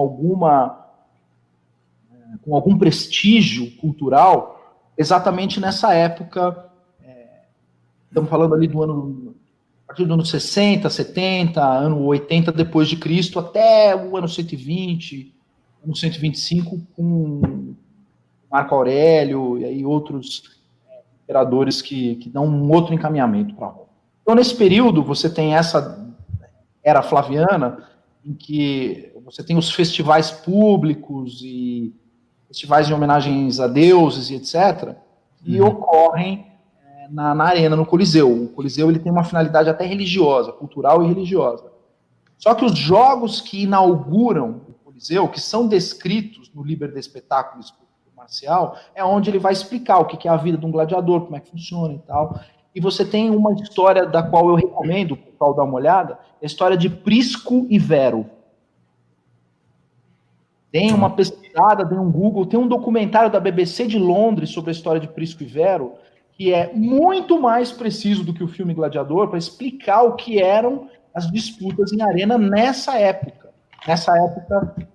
algum prestígio cultural, exatamente nessa época, estamos falando ali a partir do ano 60, 70, ano 80 depois de Cristo, até o ano 120, ano 125, com Marco Aurélio e aí outros imperadores que dão um outro encaminhamento para Roma. Então, nesse período, você tem essa era flaviana, em que você tem os festivais públicos e festivais de homenagens a deuses e etc., e ocorrem na arena, no Coliseu. O Coliseu ele tem uma finalidade até religiosa, cultural e religiosa. Só que os jogos que inauguram o Coliseu, que são descritos no Liber de Spectaculis Marcial, é onde ele vai explicar o que é a vida de um gladiador, como é que funciona e tal. E você tem uma história da qual eu recomendo o pessoal dar uma olhada, a história de Prisco e Vero. Tem uma pesquisada, tem um Google, tem um documentário da BBC de Londres sobre a história de Prisco e Vero, que é muito mais preciso do que o filme Gladiador, para explicar o que eram as disputas em arena nessa época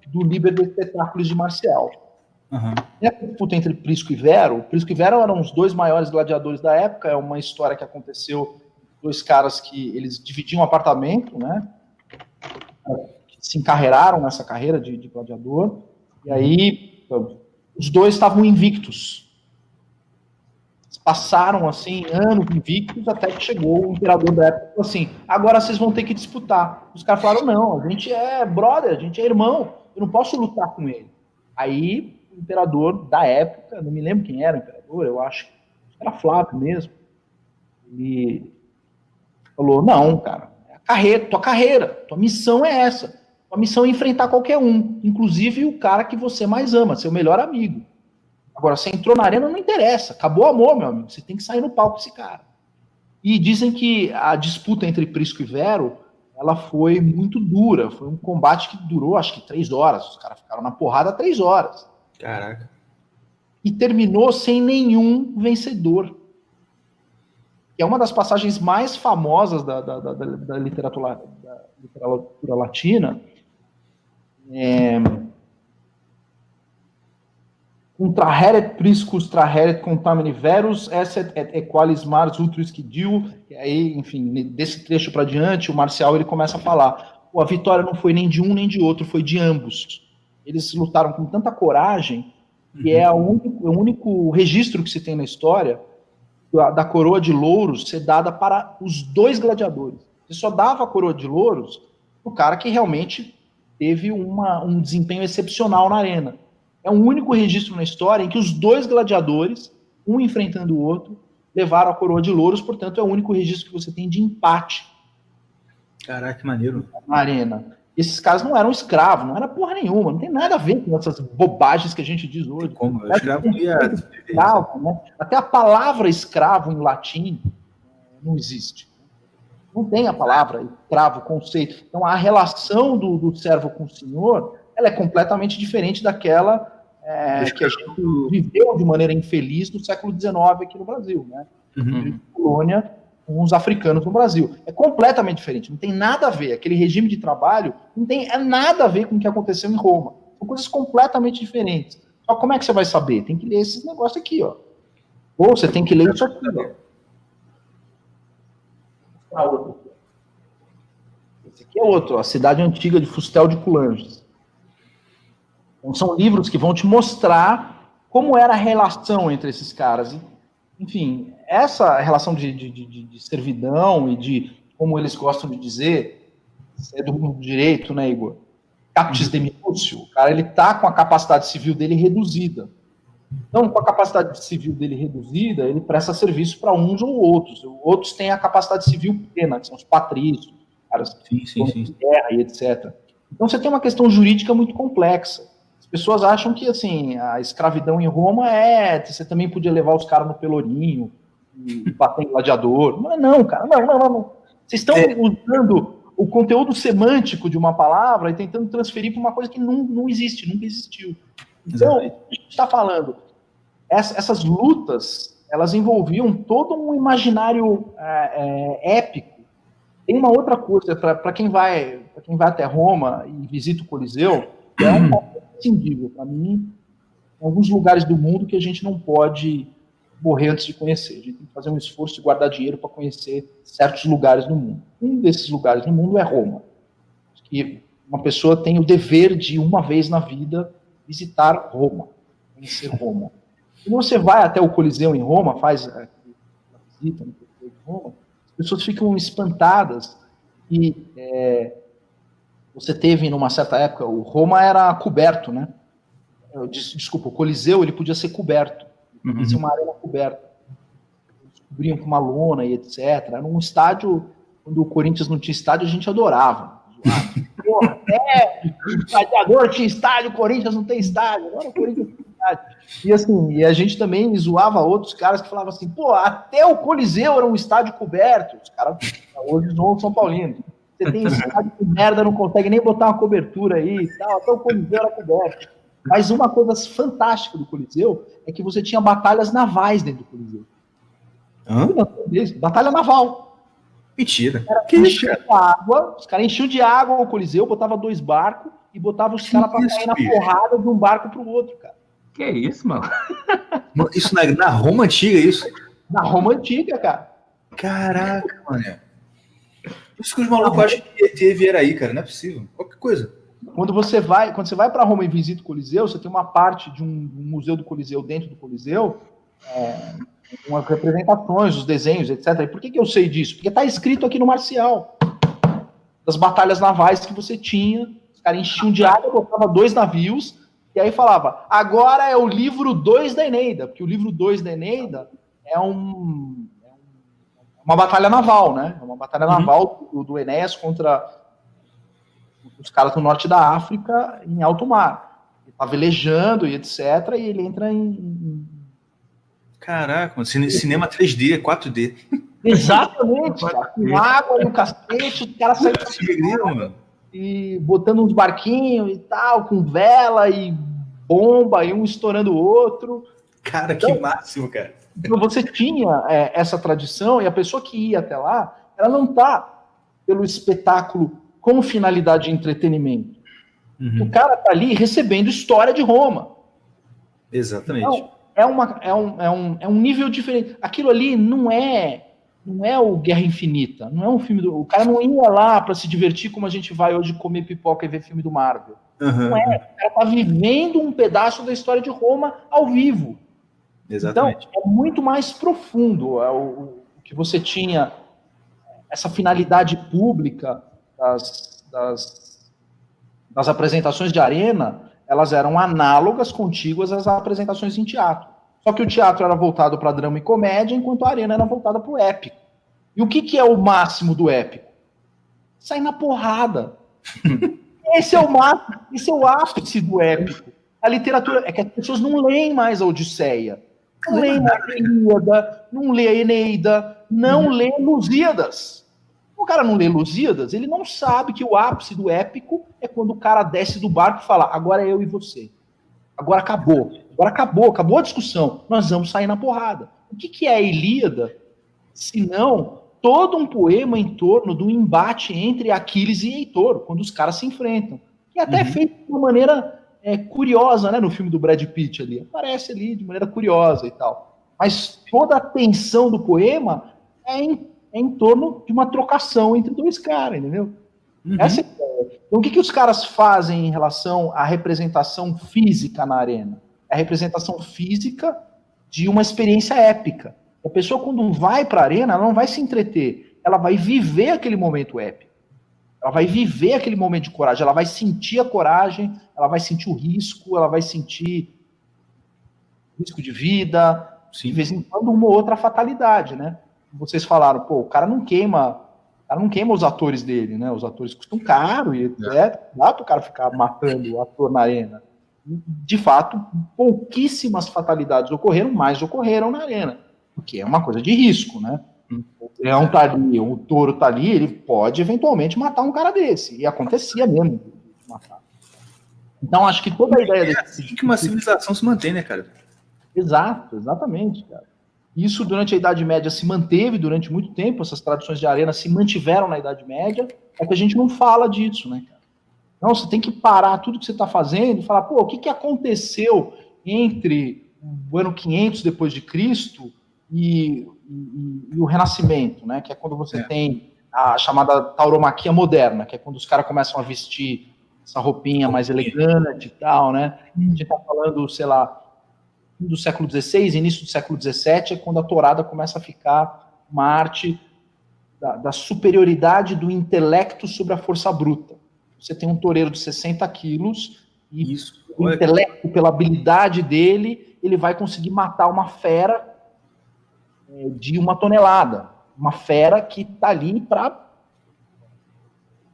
do Liber de Spectaculis de Marcial. Essa disputa entre Prisco e Vero eram os dois maiores gladiadores da época, é uma história que aconteceu, dois caras que eles dividiam um apartamento, né, que se encarreiraram nessa carreira de gladiador, e aí os dois estavam invictos. Eles passaram, assim, anos invictos, até que chegou o imperador da época e falou assim, agora vocês vão ter que disputar. Os caras falaram, não, a gente é brother, a gente é irmão, eu não posso lutar com ele. Aí o imperador da época, não me lembro quem era o imperador, eu acho que era Flávio mesmo, ele falou, não, cara, tua carreira, tua missão é essa, tua missão é enfrentar qualquer um, inclusive o cara que você mais ama, seu melhor amigo. Agora, você entrou na arena, não interessa, acabou o amor, meu amigo, você tem que sair no palco com esse cara. E dizem que a disputa entre Prisco e Vero, ela foi muito dura. Foi um combate que durou, acho que 3 horas. Os caras ficaram na porrada 3 horas. Caraca. E terminou sem nenhum vencedor. Que é uma das passagens mais famosas da literatura latina. Contraheret priscus traheret contamini verus, esset et equalis mars utris que diu. E aí, enfim, desse trecho para diante, o Marcial ele começa a falar: a vitória não foi nem de um nem de outro, foi de ambos. Eles lutaram com tanta coragem, que é o único registro que se tem na história da coroa de louros ser dada para os 2 gladiadores. Você só dava a coroa de louros para o cara que realmente teve um desempenho excepcional na arena. É o único registro na história em que os 2 gladiadores, um enfrentando o outro, levaram a coroa de louros, portanto é o único registro que você tem de empate. Caraca, que maneiro. Na arena. Esses caras não eram escravos, não era porra nenhuma, não tem nada a ver com essas bobagens que a gente diz hoje. Como? Escravo, né? Até a palavra escravo em latim não existe. Não tem a palavra escravo, conceito. Então a relação do servo com o senhor, ela é completamente diferente daquela que a gente viveu de maneira infeliz no século XIX aqui no Brasil, né? Colônia com os africanos no Brasil. É completamente diferente, não tem nada a ver. Aquele regime de trabalho não tem nada a ver com o que aconteceu em Roma. São coisas completamente diferentes. Só como é que você vai saber? Tem que ler esses negócios aqui, ó. Ou você tem que ler isso aqui, ó. Esse aqui é outro, a Cidade Antiga de Fustel de Coulanges. Então, são livros que vão te mostrar como era a relação entre esses caras. Enfim, essa relação de servidão e de, como eles gostam de dizer, é do direito, né, Igor? Captis de minúcio. O cara, ele tá com a capacidade civil dele reduzida. Então, com a capacidade civil dele reduzida, ele presta serviço para uns ou outros. Outros têm a capacidade civil plena, que são os patrícios, caras de guerra e etc. Então, você tem uma questão jurídica muito complexa. As pessoas acham que, assim, a escravidão em Roma você também podia levar os caras no pelourinho e bater em gladiador. Não, cara, não. Vocês estão usando o conteúdo semântico de uma palavra e tentando transferir para uma coisa que não existe, nunca existiu. Então, a gente está falando, essas lutas, elas envolviam todo um imaginário épico. Tem uma outra coisa, para quem vai até Roma e visita o Coliseu, é um papel imprescindível para mim, em alguns lugares do mundo que a gente não pode morrer antes de conhecer. A gente tem que fazer um esforço de guardar dinheiro para conhecer certos lugares no mundo. Um desses lugares no mundo é Roma. Que uma pessoa tem o dever de, uma vez na vida, visitar Roma, conhecer Roma. Quando você vai até o Coliseu em Roma, faz a visita no Coliseu de Roma, as pessoas ficam espantadas e você teve, numa certa época, o Roma era coberto, né? Desculpa, o Coliseu ele podia ser coberto. Podia ser uma arena coberta. Eles cobriam com uma lona e etc. Era um estádio, quando o Corinthians não tinha estádio, a gente adorava. Porra, o gladiador tinha estádio, o Corinthians não tem estádio. Agora o Corinthians tem estádio. E assim, e a gente também zoava outros caras que falavam assim, pô, até o Coliseu era um estádio coberto. Os caras hoje zoam São Paulino. Você tem estádio de merda, não consegue nem botar uma cobertura aí e tal, até o Coliseu era coberto. Mas uma coisa fantástica do Coliseu é que você tinha batalhas navais dentro do Coliseu. Batalha naval. Mentira. Os caras enchiam de água o Coliseu, botava 2 barcos e botava os caras pra cair na porrada de um barco pro outro, cara. Que isso, mano? Isso na Roma Antiga, isso? Na Roma Antiga, cara. Caraca, mano. Por isso que os malucos acham que ET vier aí, cara. Não é possível. Qualquer coisa. Quando você vai para Roma e visita o Coliseu, você tem uma parte de um museu do Coliseu dentro do Coliseu, com as representações, os desenhos, etc. E por que eu sei disso? Porque está escrito aqui no Marcial. Das batalhas navais que você tinha, os caras enchiam de água, botavam 2 navios, e aí falava, agora é o livro 2 da Eneida, porque o livro 2 da Eneida é uma batalha naval, né? É uma batalha naval do Enéas contra os caras do norte da África em alto mar. Ele tá velejando e etc. E ele entra em... Caraca, mano, cinema 3D, 4D. Exatamente, cara. Com água no cacete, os caras saem e botando uns barquinhos e tal, com vela e bomba, e um estourando o outro. Cara, que máximo, cara. Então você tinha essa tradição, e a pessoa que ia até lá, ela não está pelo espetáculo com finalidade de entretenimento. O cara está ali recebendo história de Roma. Exatamente. Então, é um nível diferente. Aquilo ali não é o Guerra Infinita, não é um filme o cara não ia lá para se divertir como a gente vai hoje comer pipoca e ver filme do Marvel. Não é. O cara está vivendo um pedaço da história de Roma ao vivo. Exatamente. Então, é muito mais profundo. O que você tinha, essa finalidade pública das apresentações de arena, elas eram análogas, contíguas às apresentações em teatro. Só que o teatro era voltado para drama e comédia, enquanto a arena era voltada para o épico. E o que é o máximo do épico? Sair na porrada. Esse é o máximo, esse é o ápice do épico. A literatura, é que as pessoas não leem mais a Odisseia. Não lê a Ilíada, não lê a Eneida, não lê Lusíadas. O cara não lê Lusíadas, ele não sabe que o ápice do épico é quando o cara desce do barco e fala, agora é eu e você. Agora acabou a discussão, nós vamos sair na porrada. O que é a Ilíada, se não todo um poema em torno do embate entre Aquiles e Heitor, quando os caras se enfrentam. Que até é feito de uma maneira curiosa, né, no filme do Brad Pitt ali. Aparece ali de maneira curiosa e tal. Mas toda a tensão do poema é em torno de uma trocação entre dois caras, entendeu? Essa é a ideia. Então, o que os caras fazem em relação à representação física na arena? É a representação física de uma experiência épica. A pessoa, quando vai para a arena, ela não vai se entreter, ela vai viver aquele momento épico. Ela vai viver aquele momento de coragem, ela vai sentir a coragem, ela vai sentir o risco, ela vai sentir risco de vida, de vez em quando uma ou outra fatalidade, né? Vocês falaram, pô, o cara não queima os atores dele, né? Os atores custam caro e dá para o cara ficar matando o ator na arena. De fato, pouquíssimas fatalidades ocorreram, mas ocorreram na arena, porque é uma coisa de risco, né? O leão tá ali, o touro tá ali, ele pode eventualmente matar um cara desse, e acontecia mesmo de matar. Então, acho que toda a ideia... É assim que uma civilização se mantém, né, cara? Exato, exatamente, cara. Isso durante a Idade Média se manteve durante muito tempo, essas tradições de arena se mantiveram na Idade Média, é que a gente não fala disso, né, cara? Então, você tem que parar tudo que você está fazendo e falar, pô, o que aconteceu entre o ano 500 depois de Cristo e o Renascimento, né? Que é quando você tem a chamada tauromaquia moderna, que é quando os caras começam a vestir essa roupinha mais elegante e tal, né? A gente está falando, sei lá, do século XVI, início do século XVII, é quando a tourada começa a ficar uma arte da superioridade do intelecto sobre a força bruta. Você tem um toureiro de 60 quilos e o intelecto, pela habilidade dele, ele vai conseguir matar uma fera de 1 tonelada. Uma fera que está ali para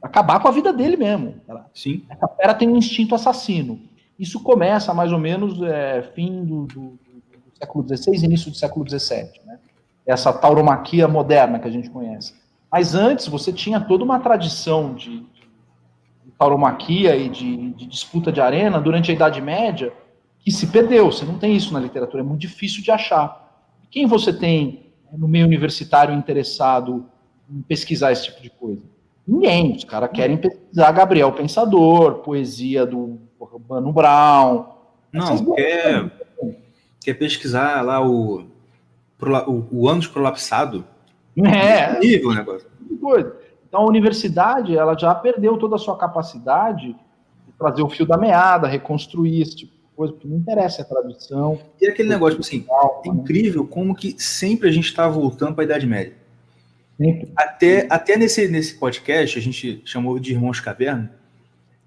acabar com a vida dele mesmo. Sim. Essa fera tem um instinto assassino. Isso começa mais ou menos fim do século XVI, início do século XVII. Né? Essa tauromaquia moderna que a gente conhece. Mas antes você tinha toda uma tradição de tauromaquia e de disputa de arena durante a Idade Média que se perdeu. Você não tem isso na literatura, é muito difícil de achar. Quem você tem no meio universitário interessado em pesquisar esse tipo de coisa? Ninguém. Os caras querem pesquisar Gabriel Pensador, poesia do Mano Brown. Não, quer pesquisar lá o ânus prolapsado. É horrível o negócio. Coisa. Então a universidade ela já perdeu toda a sua capacidade de trazer o fio da meada, reconstruir esse tipo de coisa, porque não interessa a tradução. E aquele negócio, assim, é incrível como que sempre a gente está voltando para a Idade Média. Sempre. Até nesse podcast, a gente chamou de Irmãos Caverna,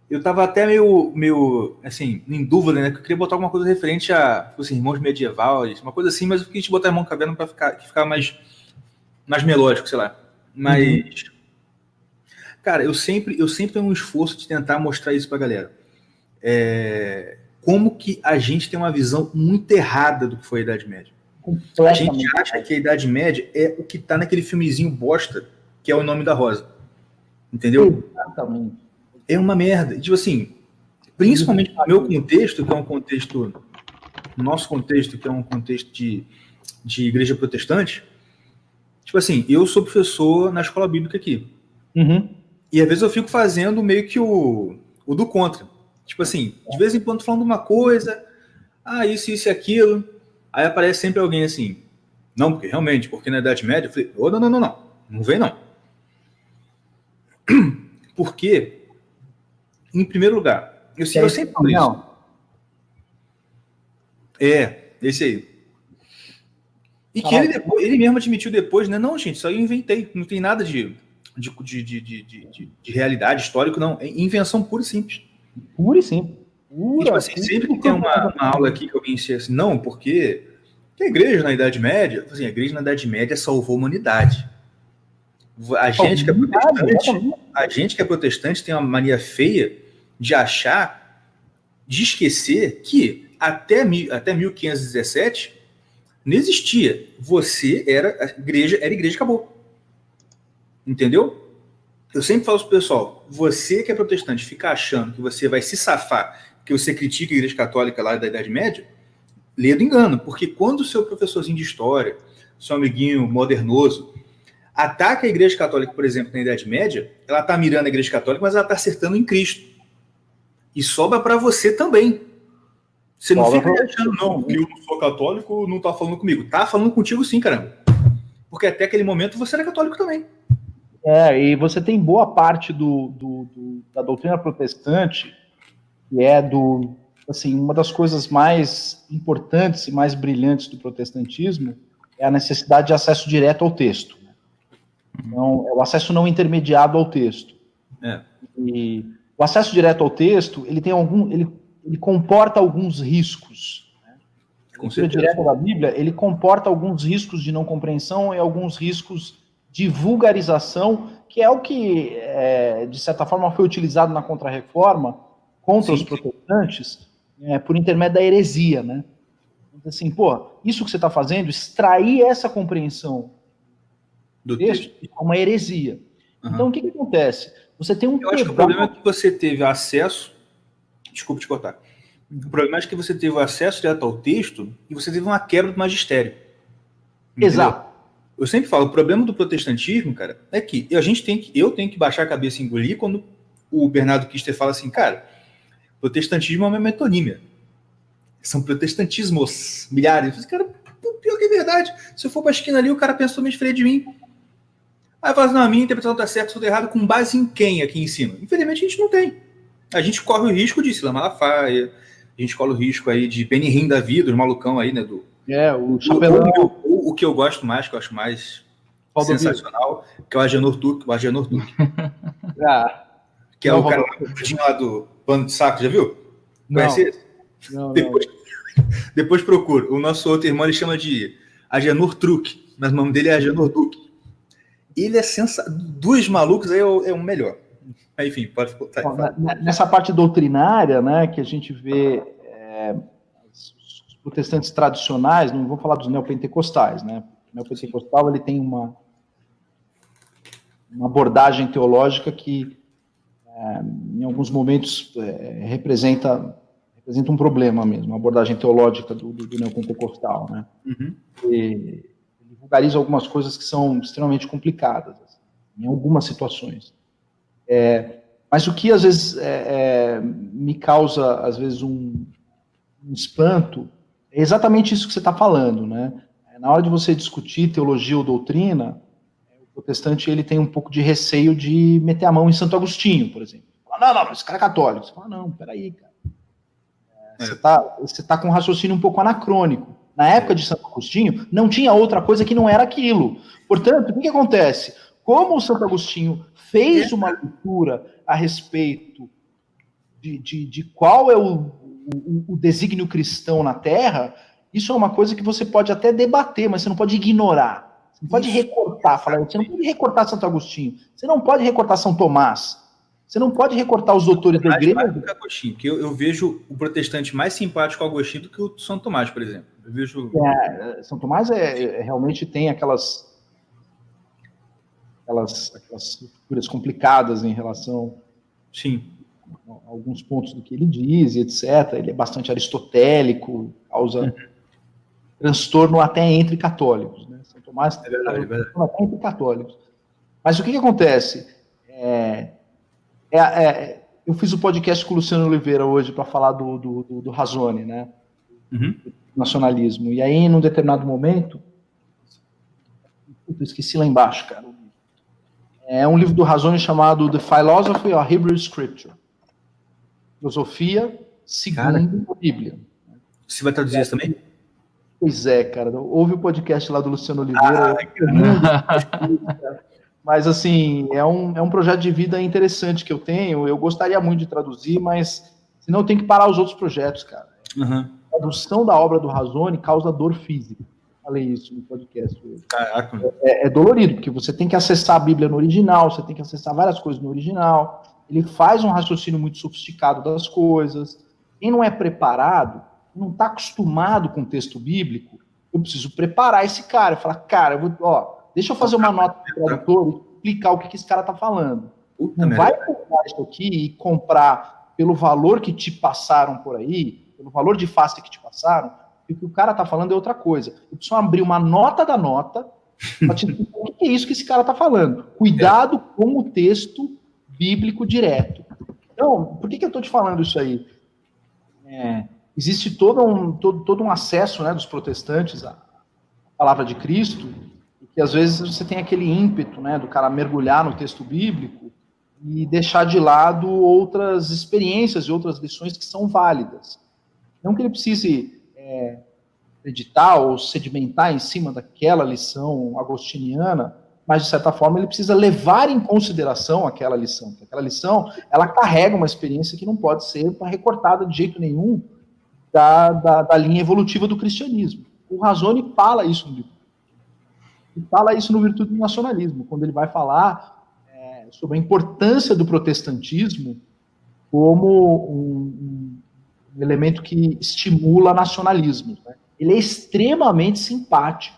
eu estava até meio assim, em dúvida, né, que eu queria botar alguma coisa referente a assim, irmãos medievais, uma coisa assim, mas eu queria botar Irmão Caverna para ficar mais melódico, sei lá. Mas, cara, eu sempre tenho um esforço de tentar mostrar isso pra galera. Como que a gente tem uma visão muito errada do que foi a Idade Média. A gente acha que a Idade Média é o que tá naquele filmezinho bosta, que é O Nome da Rosa. Entendeu? Exatamente. É uma merda. Tipo assim, principalmente no meu contexto, que é um contexto, no nosso contexto, que é um contexto de igreja protestante, tipo assim, eu sou professor na escola bíblica aqui. E às vezes eu fico fazendo meio que o do contra. Tipo assim, de vez em quando falando uma coisa, isso e aquilo. Aí aparece sempre alguém assim, não, porque realmente, porque na Idade Média, eu falei, não vem não. Porque, em primeiro lugar, eu sempre falo isso. Esse aí. E que ele mesmo admitiu depois, né? Não, gente, isso aí eu inventei. Não tem nada de realidade, histórico, não. É invenção pura e simples. Pura e simples. E, tipo assim, sempre que tem uma aula aqui que alguém diz assim, não, porque a igreja na Idade Média, assim, a igreja na Idade Média salvou a humanidade. A gente que é protestante tem uma mania feia de achar, de esquecer que até 1517 não existia. A igreja era igreja, acabou. Entendeu? Eu sempre falo pro pessoal, você que é protestante fica achando que você vai se safar, que você critica a igreja católica lá da Idade Média, lê do engano, porque quando o seu professorzinho de história, seu amiguinho modernoso, ataca a igreja católica, por exemplo, na Idade Média, ela tá mirando a igreja católica, mas ela tá acertando em Cristo. E sobra para você também. Você não fica achando, não, que eu não sou católico, não tá falando comigo. Tá falando contigo sim, caramba. Porque até aquele momento você era católico também. E você tem boa parte da doutrina protestante, que é assim, uma das coisas mais importantes e mais brilhantes do protestantismo é a necessidade de acesso direto ao texto. Então, é o acesso não intermediado ao texto. E o acesso direto ao texto, ele comporta alguns riscos. A leitura direta da Bíblia, ele comporta alguns riscos de não compreensão e alguns riscos de vulgarização, que é o que, de certa forma, foi utilizado na Contra-Reforma contra os protestantes, por intermédio da heresia, né? Assim, isso que você está fazendo, extrair essa compreensão do texto é uma heresia. Então, o que acontece? Você tem Eu acho que o problema é que você teve acesso... Desculpa te cortar. O problema é que você teve acesso direto ao texto e você teve uma quebra do magistério. Entendeu? Exato. Eu sempre falo, o problema do protestantismo, cara, é que eu tenho que baixar a cabeça e engolir quando o Bernardo Kister fala assim, cara, protestantismo é uma metonímia. São protestantismos milhares. Eu falei, cara, pior que é verdade. Se eu for pra esquina ali, o cara pensa totalmente diferente de mim. Aí fala assim, não, a minha interpretação tá certa, tá errado, com base em quem aqui em cima? Infelizmente a gente não tem. A gente corre o risco de Silas Malafaia, a gente corre o risco aí de Benihim da vida, os malucão aí, né, o chapelão. O que eu gosto mais, que eu acho mais sensacional, que é o Agenor Tuque. Que é o cara lá do pano de saco, já viu? Conhece esse? Não. Depois procura. O nosso outro irmão, ele chama de Agenor Truque, mas o nome dele é Agenor Duque. Ele é sensacional. Dos malucos aí é o melhor. Enfim, pode voltar. Nessa parte doutrinária, né, que a gente vê os protestantes tradicionais, não vou falar dos neopentecostais, né? O neopentecostal, ele tem uma abordagem teológica que, em alguns momentos, representa um problema mesmo, uma abordagem teológica do neopentecostal, né? Ele vulgariza algumas coisas que são extremamente complicadas, assim, em algumas situações. Mas o que, às vezes, me causa, às vezes, um espanto, é exatamente isso que você está falando, né? Na hora de você discutir teologia ou doutrina, o protestante ele tem um pouco de receio de meter a mão em Santo Agostinho, por exemplo. Não, esse cara é católico. Você fala, não, peraí, cara. Você tá com um raciocínio um pouco anacrônico. Na época de Santo Agostinho, não tinha outra coisa que não era aquilo. Portanto, o que acontece? Como o Santo Agostinho fez uma leitura a respeito de qual é o desígnio cristão na Terra, isso é uma coisa que você pode até debater, mas você não pode ignorar. Você não pode recortar. Você não pode recortar Santo Agostinho. Você não pode recortar São Tomás. Você não pode recortar os doutores da igreja. Mais do que Agostinho, porque eu vejo o protestante mais simpático ao Agostinho do que o São Tomás, por exemplo. Eu vejo... São Tomás realmente tem aquelas figuras complicadas em relação Sim. a alguns pontos do que ele diz, etc. Ele é bastante aristotélico, causa transtorno até entre católicos. Né? São Tomás é verdade. Até entre católicos. Mas o que acontece? Eu fiz o podcast com o Luciano Oliveira hoje para falar do Razone, né? Uhum. Nacionalismo. E aí, num determinado momento, eu esqueci lá embaixo, cara. É um livro do Razone chamado The Philosophy of Hebrew Scripture. Filosofia segundo a Bíblia. Você vai traduzir isso também? Pois é, cara. Houve o podcast lá do Luciano Oliveira. Mas, assim, é um projeto de vida interessante que eu tenho. Eu gostaria muito de traduzir, mas senão tem que parar os outros projetos, cara. Uhum. A tradução da obra do Razone causa dor física. Falei isso no podcast hoje. Caraca. É dolorido, porque você tem que acessar a Bíblia no original, você tem que acessar várias coisas no original. Ele faz um raciocínio muito sofisticado das coisas. Quem não é preparado, não está acostumado com o texto bíblico, eu preciso preparar esse cara. Falar, cara, deixa eu fazer uma nota para o tradutor e explicar o que esse cara está falando. Não vai comprar isso aqui e comprar pelo valor que te passaram por aí, pelo valor de face que te passaram, e o que o cara está falando é outra coisa. Eu preciso abrir uma nota da nota para te explicar o que é isso que esse cara está falando. Cuidado com o texto bíblico direto. Então, por que eu estou te falando isso aí? Existe todo um acesso, né, dos protestantes à palavra de Cristo, e que às vezes você tem aquele ímpeto, né, do cara mergulhar no texto bíblico e deixar de lado outras experiências e outras lições que são válidas. Não que ele precise acreditar ou sedimentar em cima daquela lição agostiniana, mas de certa forma ele precisa levar em consideração aquela lição. Porque aquela lição, ela carrega uma experiência que não pode ser recortada de jeito nenhum da linha evolutiva do cristianismo. O Razone fala isso no livro. Ele fala isso no Virtude do Nacionalismo, quando ele vai falar sobre a importância do protestantismo como um elemento que estimula nacionalismo. Né? Ele é extremamente simpático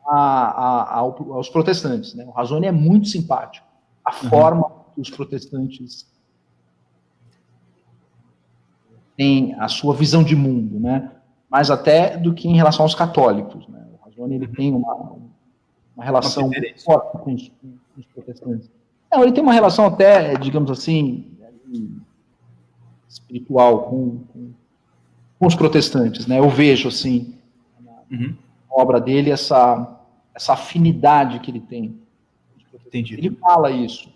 aos protestantes. Né? O Razone é muito simpático. A forma que os protestantes têm a sua visão de mundo, né? Mais até do que em relação aos católicos. Né? O Razone ele tem uma relação muito forte com os protestantes. Não, ele tem uma relação até, digamos assim, espiritual com os protestantes, né? Eu vejo, assim, na obra dele, essa afinidade que ele tem. Entendi. Ele fala isso,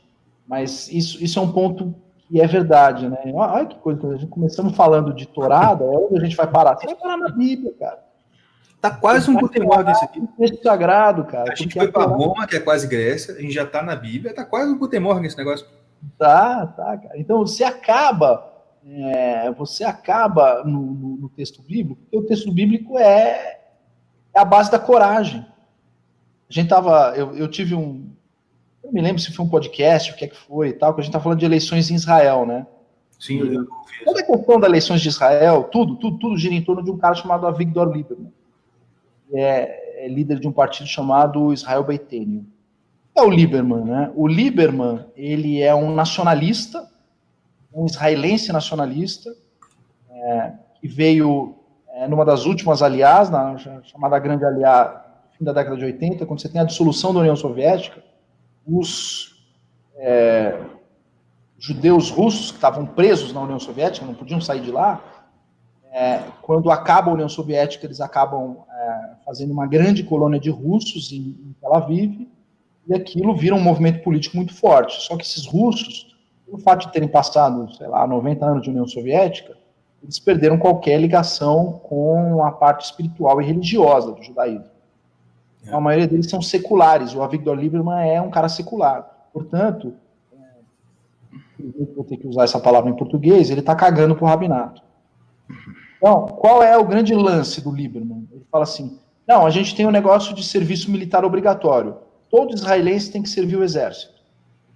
mas isso é um ponto que é verdade, né? Olha que coisa, a gente começamos falando de tourada, onde a gente vai parar? Você vai parar na Bíblia, cara. Tá quase um Gutenberg esse aqui. Texto sagrado, cara. A gente foi para Roma, que é quase Grécia, a gente já tá na Bíblia, tá quase um Gutenberg esse negócio. Tá, cara. Então você acaba no texto bíblico, porque o texto bíblico é a base da coragem. A gente eu tive eu me lembro se foi um podcast, o que é que foi e tal, que a gente tá falando de eleições em Israel, né? Sim, toda a questão das eleições de Israel, tudo gira em torno de um cara chamado Avigdor Lieberman. É líder de um partido chamado Israel Beitenu. É o Lieberman, né? O Lieberman, ele é um nacionalista, um israelense nacionalista, que veio numa das últimas aliás, chamada Grande Aliá, no fim da década de 80, quando você tem a dissolução da União Soviética, os judeus russos que estavam presos na União Soviética, não podiam sair de lá, quando acaba a União Soviética, eles acabam fazendo uma grande colônia de russos em Tel Aviv, e aquilo vira um movimento político muito forte. Só que esses russos, pelo fato de terem passado, 90 anos de União Soviética, eles perderam qualquer ligação com a parte espiritual e religiosa do judaísmo. A maioria deles são seculares. O Avigdor Lieberman é um cara secular. Portanto, vou ter que usar essa palavra em português, ele está cagando pro rabinato. Então, qual é o grande lance do Lieberman? Ele fala assim, não, a gente tem um negócio de serviço militar obrigatório. Todo israelense tem que servir o exército.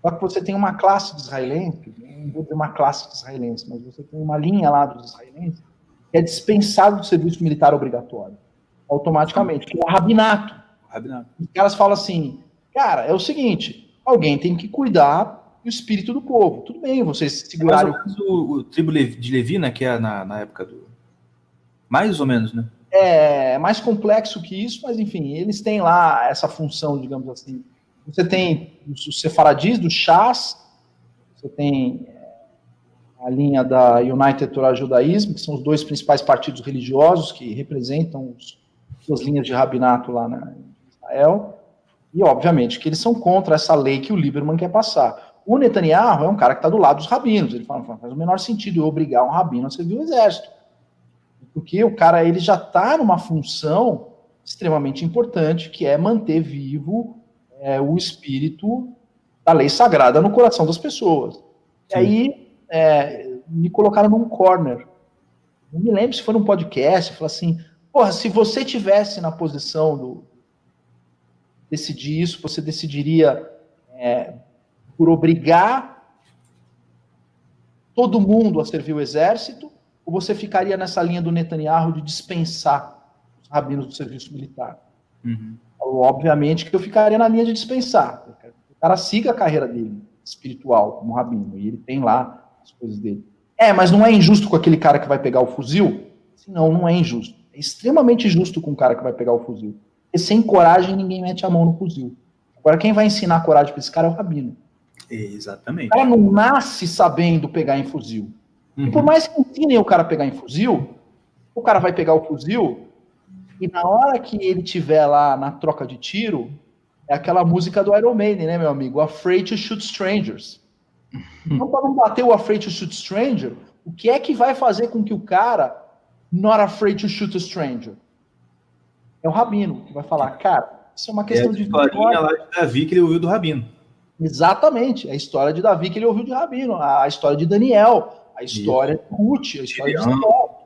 Só que você tem uma classe de israelenses, não vou dizer uma classe de israelenses, mas você tem uma linha lá dos israelenses que é dispensado do serviço militar obrigatório, automaticamente, que é o rabinato. Os caras falam assim, cara, é o seguinte, alguém tem que cuidar do espírito do povo. Tudo bem, vocês seguraram... o tribo de Levi, né, que é na época do... Mais ou menos, né? É mais complexo que isso, mas enfim, eles têm lá essa função, digamos assim. Você tem os sefaradis, do Shas, você tem a linha da United Torah Judaísmo, que são os dois principais partidos religiosos que representam suas linhas de rabinato lá em Israel, e obviamente que eles são contra essa lei que o Lieberman quer passar. O Netanyahu é um cara que está do lado dos rabinos, ele fala, faz o menor sentido eu obrigar um rabino a servir o exército, porque o cara ele já está numa função extremamente importante, que é manter vivo o espírito da lei sagrada no coração das pessoas. Sim. E aí me colocaram num corner. Não me lembro se foi num podcast, falaram assim, porra, se você tivesse na posição do decidir isso, você decidiria por obrigar todo mundo a servir o exército, ou você ficaria nessa linha do Netanyahu de dispensar os rabinos do serviço militar? Uhum. Obviamente que eu ficaria na linha de dispensar. O cara siga a carreira dele, espiritual, como rabino, e ele tem lá as coisas dele. Mas não é injusto com aquele cara que vai pegar o fuzil? Sim, não é injusto. É extremamente justo com o cara que vai pegar o fuzil. Porque sem coragem ninguém mete a mão no fuzil. Agora, quem vai ensinar coragem para esse cara é o rabino. Exatamente. O cara não nasce sabendo pegar em fuzil. Uhum. E por mais que ensinem o cara a pegar em fuzil, o cara vai pegar o fuzil e na hora que ele tiver lá na troca de tiro, é aquela música do Iron Maiden, né, meu amigo? Afraid to Shoot Strangers. Então, para não bater o Afraid to Shoot Stranger, o que é que vai fazer com que o cara not afraid to shoot a stranger? É o rabino que vai falar, cara, isso é uma questão de historinha lá de Davi que ele ouviu do rabino. Exatamente, a história de Davi que ele ouviu de rabino, a história de Daniel, a história de Ruth, a história de Samuel,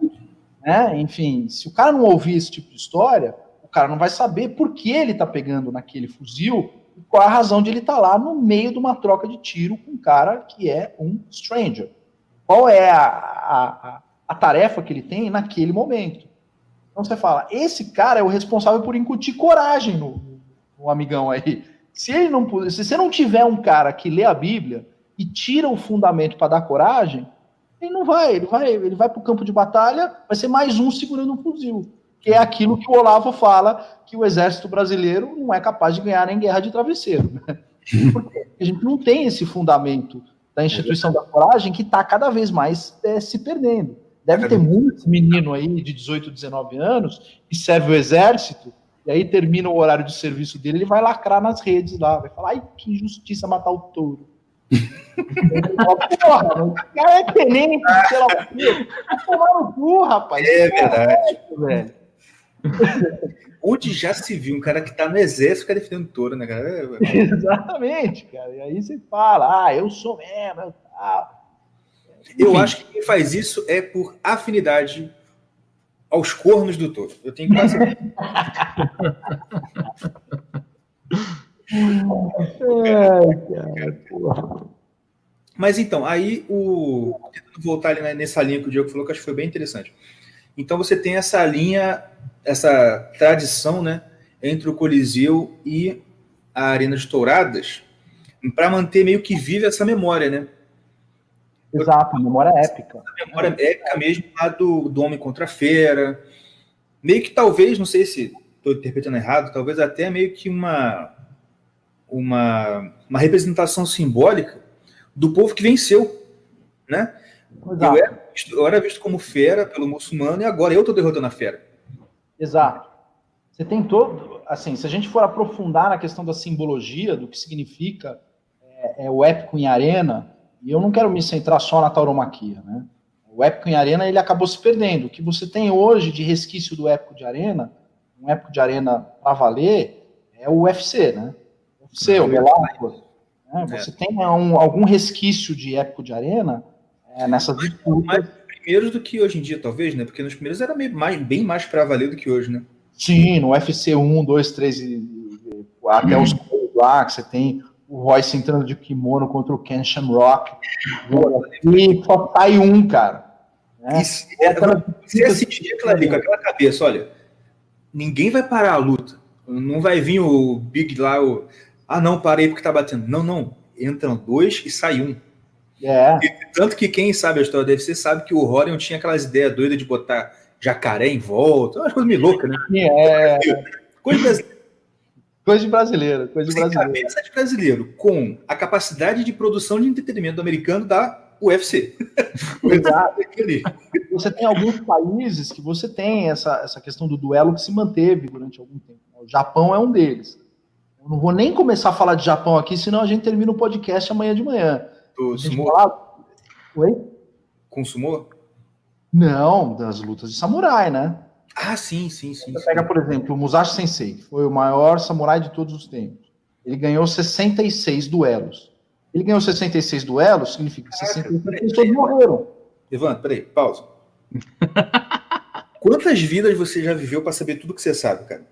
né? Enfim, se o cara não ouvir esse tipo de história, o cara não vai saber por que ele tá pegando naquele fuzil e qual a razão de ele estar lá no meio de uma troca de tiro com um cara que é um stranger. Qual é a tarefa que ele tem naquele momento? Então você fala, esse cara é o responsável por incutir coragem no amigão aí. Se você não tiver um cara que lê a Bíblia e tira o fundamento para dar coragem, ele não vai, ele vai para o campo de batalha, vai ser mais um segurando um fuzil, que é aquilo que o Olavo fala, que o exército brasileiro não é capaz de ganhar nem guerra de travesseiro. Né? Porque a gente não tem esse fundamento da instituição da coragem que está cada vez mais se perdendo. Deve ter muitos meninos aí de 18, 19 anos que serve o exército, e aí termina o horário de serviço dele, ele vai lacrar nas redes lá, vai falar, ai, que injustiça matar o touro. Porra, o cara é tenente, sei lá o quê. Vai tomar no cu, rapaz. É verdade. Velho. Onde já se viu um cara que tá no exército ficar defendendo touro, né, cara? Exatamente, cara. E aí você fala, eu sou mesmo, eu tal. Eu acho que quem faz isso é por afinidade aos cornos do touro. Eu tenho quase. Cara, porra. Mas então, aí tentando voltar ali nessa linha que o Diego falou, que acho que foi bem interessante. Então você tem essa linha, essa tradição, né, entre o Coliseu e a Arena de Touradas, para manter meio que viva essa memória, né? Exato, a memória épica. A memória épica mesmo lá do Homem contra a Fera. Meio que talvez, não sei se estou interpretando errado, talvez até meio que uma representação simbólica do povo que venceu, né? Eu era visto como fera pelo muçulmano e agora eu estou derrotando a fera. Exato. Você tem todo... Assim, se a gente for aprofundar na questão da simbologia, do que significa o épico em arena, e eu não quero me centrar só na tauromaquia, né? O épico em arena, ele acabou se perdendo. O que você tem hoje de resquício do épico de arena, um épico de arena para valer, é o UFC, né? O UFC, o Bellator. Né? Você tem algum resquício de épico de arena nessas disputas. Mais primeiros do que hoje em dia, talvez, né? Porque nos primeiros era bem mais para valer do que hoje, né? Sim, no UFC 1, 2, 3 até os lá, que você tem o Royce entrando de kimono contra o Ken Shamrock. E só sai um, cara. Né? Você assistir aquilo ali com aquela cabeça, olha, ninguém vai parar a luta. Não vai vir o Big lá, não, parei porque tá batendo. Não. Entram 2 e sai um. Tanto que quem sabe a história deve ser, sabe que o Rorion tinha aquelas ideias doidas de botar jacaré em volta. Umas coisas meio loucas, né? Coisa de brasileiro. Cabeça de brasileiro, com a capacidade de produção de entretenimento americano da UFC. Exato. Você tem alguns países que você tem essa questão do duelo que se manteve durante algum tempo. O Japão é um deles. Eu não vou nem começar a falar de Japão aqui, senão a gente termina o podcast amanhã de manhã. Do sumô? Oi? Com sumô? Não, das lutas de samurai, né? Sim. Você pega, por exemplo, o Musashi Sensei, que foi o maior samurai de todos os tempos. Ele ganhou 66 duelos. Ele ganhou 66 duelos, significa que 66 pessoas morreram. Evandro, peraí, pausa. Quantas vidas você já viveu para saber tudo que você sabe, cara?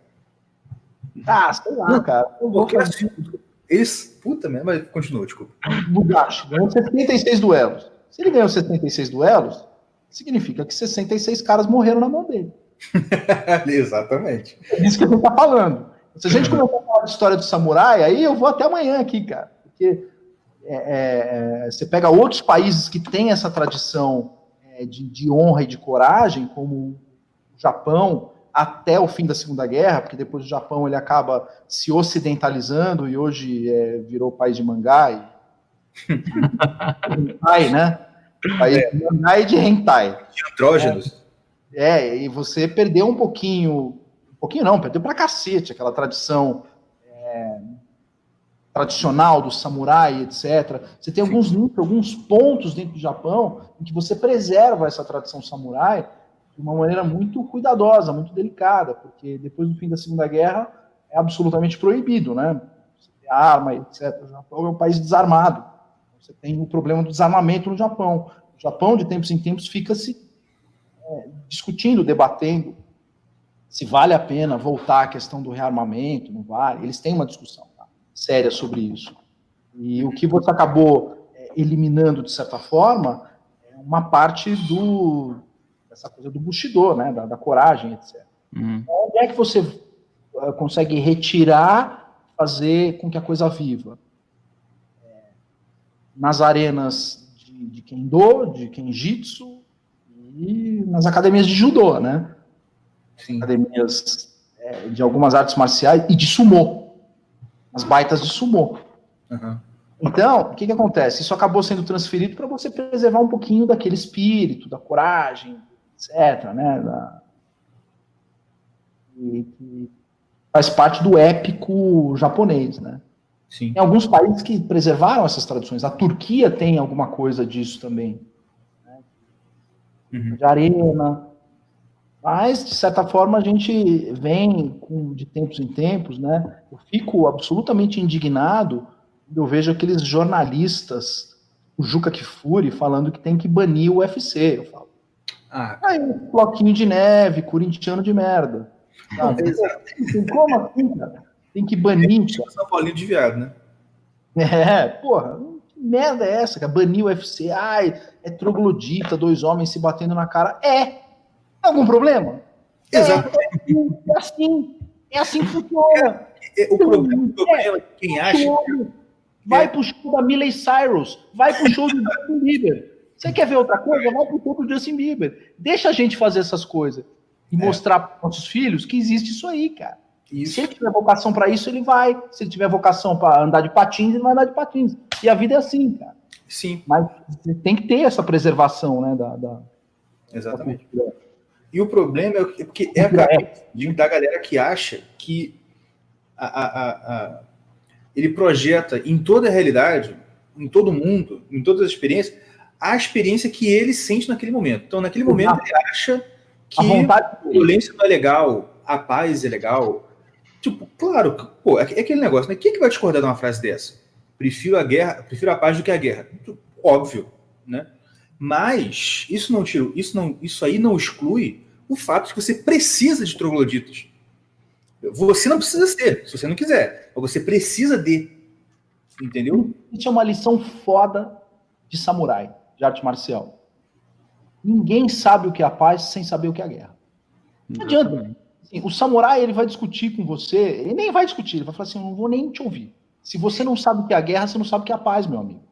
Sei lá, cara. Porque assim, eles... Puta merda, mas continua, desculpa. Musashi ganhou 66 duelos. Se ele ganhou 66 duelos, significa que 66 caras morreram na mão dele. Exatamente. É isso que a gente tá falando. Se a gente começar a falar de história do samurai, aí eu vou até amanhã aqui, cara. Porque você pega outros países que têm essa tradição de honra e de coragem, como o Japão, até o fim da Segunda Guerra, porque depois o Japão ele acaba se ocidentalizando e hoje virou país de mangá hentai, né? País de mangá e de hentai. De andrógenos. E você perdeu um pouquinho não, perdeu pra cacete aquela tradição tradicional do samurai, etc. Você tem alguns pontos dentro do Japão em que você preserva essa tradição samurai de uma maneira muito cuidadosa, muito delicada, porque depois do fim da Segunda Guerra é absolutamente proibido, né? Você tem arma, etc. O Japão é um país desarmado. Você tem o problema do desarmamento no Japão. O Japão, de tempos em tempos, fica se discutindo, debatendo se vale a pena voltar à questão do rearmamento, não vale. Eles têm uma discussão séria sobre isso. E o que você acabou eliminando, de certa forma, é uma parte dessa coisa do Bushido, né, da coragem, etc. Onde é que você consegue retirar, fazer com que a coisa viva? Nas arenas de Kendo, de Kenjitsu e nas academias de Judô, né? Sim. Academias de algumas artes marciais e de sumô. As baitas de sumô. Uhum. Então, o que acontece? Isso acabou sendo transferido para você preservar um pouquinho daquele espírito, da coragem, etc., né? Que faz parte do épico japonês, né? Sim. Tem alguns países que preservaram essas tradições. A Turquia tem alguma coisa disso também. Né? Uhum. De arena. Mas, de certa forma, a gente vem de tempos em tempos, né? Eu fico absolutamente indignado quando eu vejo aqueles jornalistas, o Juca Kfouri, falando que tem que banir o UFC. Eu falo, aí, um bloquinho de neve, corintiano de merda. Sabe? Como assim, cara? Tem que banir. São Paulinho de viado, né? Porra, que merda é essa, cara? Banir o UFC, é troglodita, 2 homens se batendo na cara. Algum problema? Exatamente. É assim que funciona. O problema é quem acha... Vai pro show da Miley Cyrus, vai pro show do Justin Bieber. Você quer ver outra coisa? Vai pro show do Justin Bieber. Deixa a gente fazer essas coisas e mostrar para nossos filhos que existe isso aí, cara. Isso. Se ele tiver vocação para isso, ele vai. Se ele tiver vocação para andar de patins, ele vai andar de patins. E a vida é assim, cara. Sim. Mas tem que ter essa preservação, né? Exatamente. E o problema é porque a cabeça da galera que acha que ele projeta em toda a realidade, em todo mundo, em todas as experiências, a experiência que ele sente naquele momento. Então, naquele momento, ele acha que a violência não é legal, a paz é legal. Tipo, claro, é aquele negócio, né? Quem é que vai discordar de uma frase dessa? Prefiro a paz do que a guerra. Óbvio, né? Mas isso aí não exclui o fato de que você precisa de trogloditas. Você não precisa ser, se você não quiser. Mas você precisa de. Entendeu? Isso é uma lição foda de samurai, de arte marcial. Ninguém sabe o que é a paz sem saber o que é a guerra. Não adianta. Assim, o samurai, ele vai discutir com você, ele nem vai discutir, ele vai falar assim, eu não vou nem te ouvir. Se você não sabe o que é a guerra, você não sabe o que é a paz, meu amigo.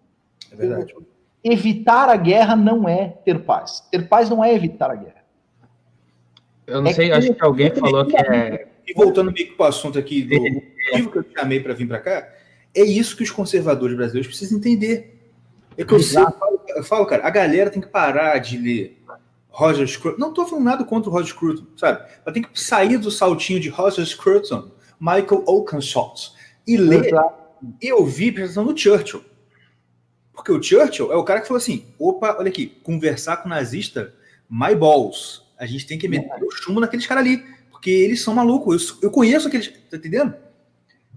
É verdade. Evitar a guerra não é ter paz. Ter paz não é evitar a guerra. Eu não sei, acho que alguém falou que é... E voltando meio que para o assunto aqui do motivo que eu te chamei para vir para cá, é isso que os conservadores brasileiros precisam entender. É que eu falo, cara, a galera tem que parar de ler Roger Scruton. Não estou falando nada contra o Roger Scruton, sabe? Mas tem que sair do saltinho de Roger Scruton, Michael Oakeshott, e ler e ouvir a apresentação do Churchill. Porque o Churchill é o cara que falou assim, opa, olha aqui, conversar com nazista, my balls. A gente tem que meter o chumbo naqueles caras ali, porque eles são malucos. Eu conheço aqueles, tá entendendo?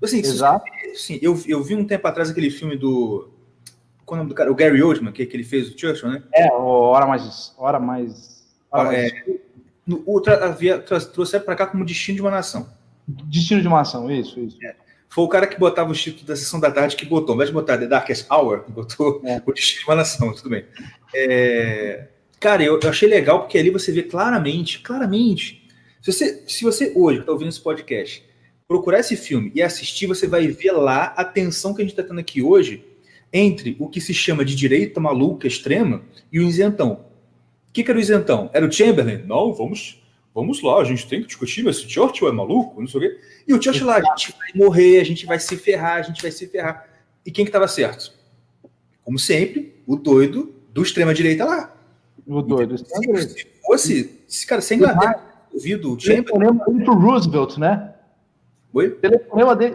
Assim, Exato. Assim, eu vi um tempo atrás aquele filme do... Qual é o nome do cara? O Gary Oldman, que ele fez o Churchill, né? Trouxeram pra cá como Destino de uma Nação. Destino de uma Ação, isso. Foi o cara que botava os títulos da Sessão da Tarde que botou, ao invés de botar The Darkest Hour, botou o Destino de uma Nação, tudo bem. Cara, eu achei legal porque ali você vê claramente, se você hoje, que está ouvindo esse podcast, procurar esse filme e assistir, você vai ver lá a tensão que a gente está tendo aqui hoje entre o que se chama de direita maluca extrema e o isentão. O que era o isentão? Era o Chamberlain? Não, vamos lá, a gente tem que discutir, mas o Churchill é maluco, não sei o quê. E o Churchill lá, a gente vai morrer, a gente vai se ferrar. E quem que estava certo? Como sempre, o doido do extrema-direita lá. O doido. Se fosse, esse cara sem Inglaterra, ouvido o Chamberlain... Telefonema dele pro Roosevelt, né? Oi?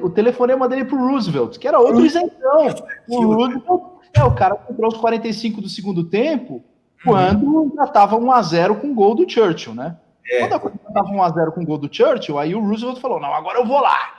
O telefonema dele pro Roosevelt, que era outro isentão. O Roosevelt o cara comprou os 45 do segundo tempo, quando já estava 1-0 com o gol do Churchill, né? Quando a coisa estava 1-0 com o gol do Churchill, aí o Roosevelt falou, não, agora eu vou lá.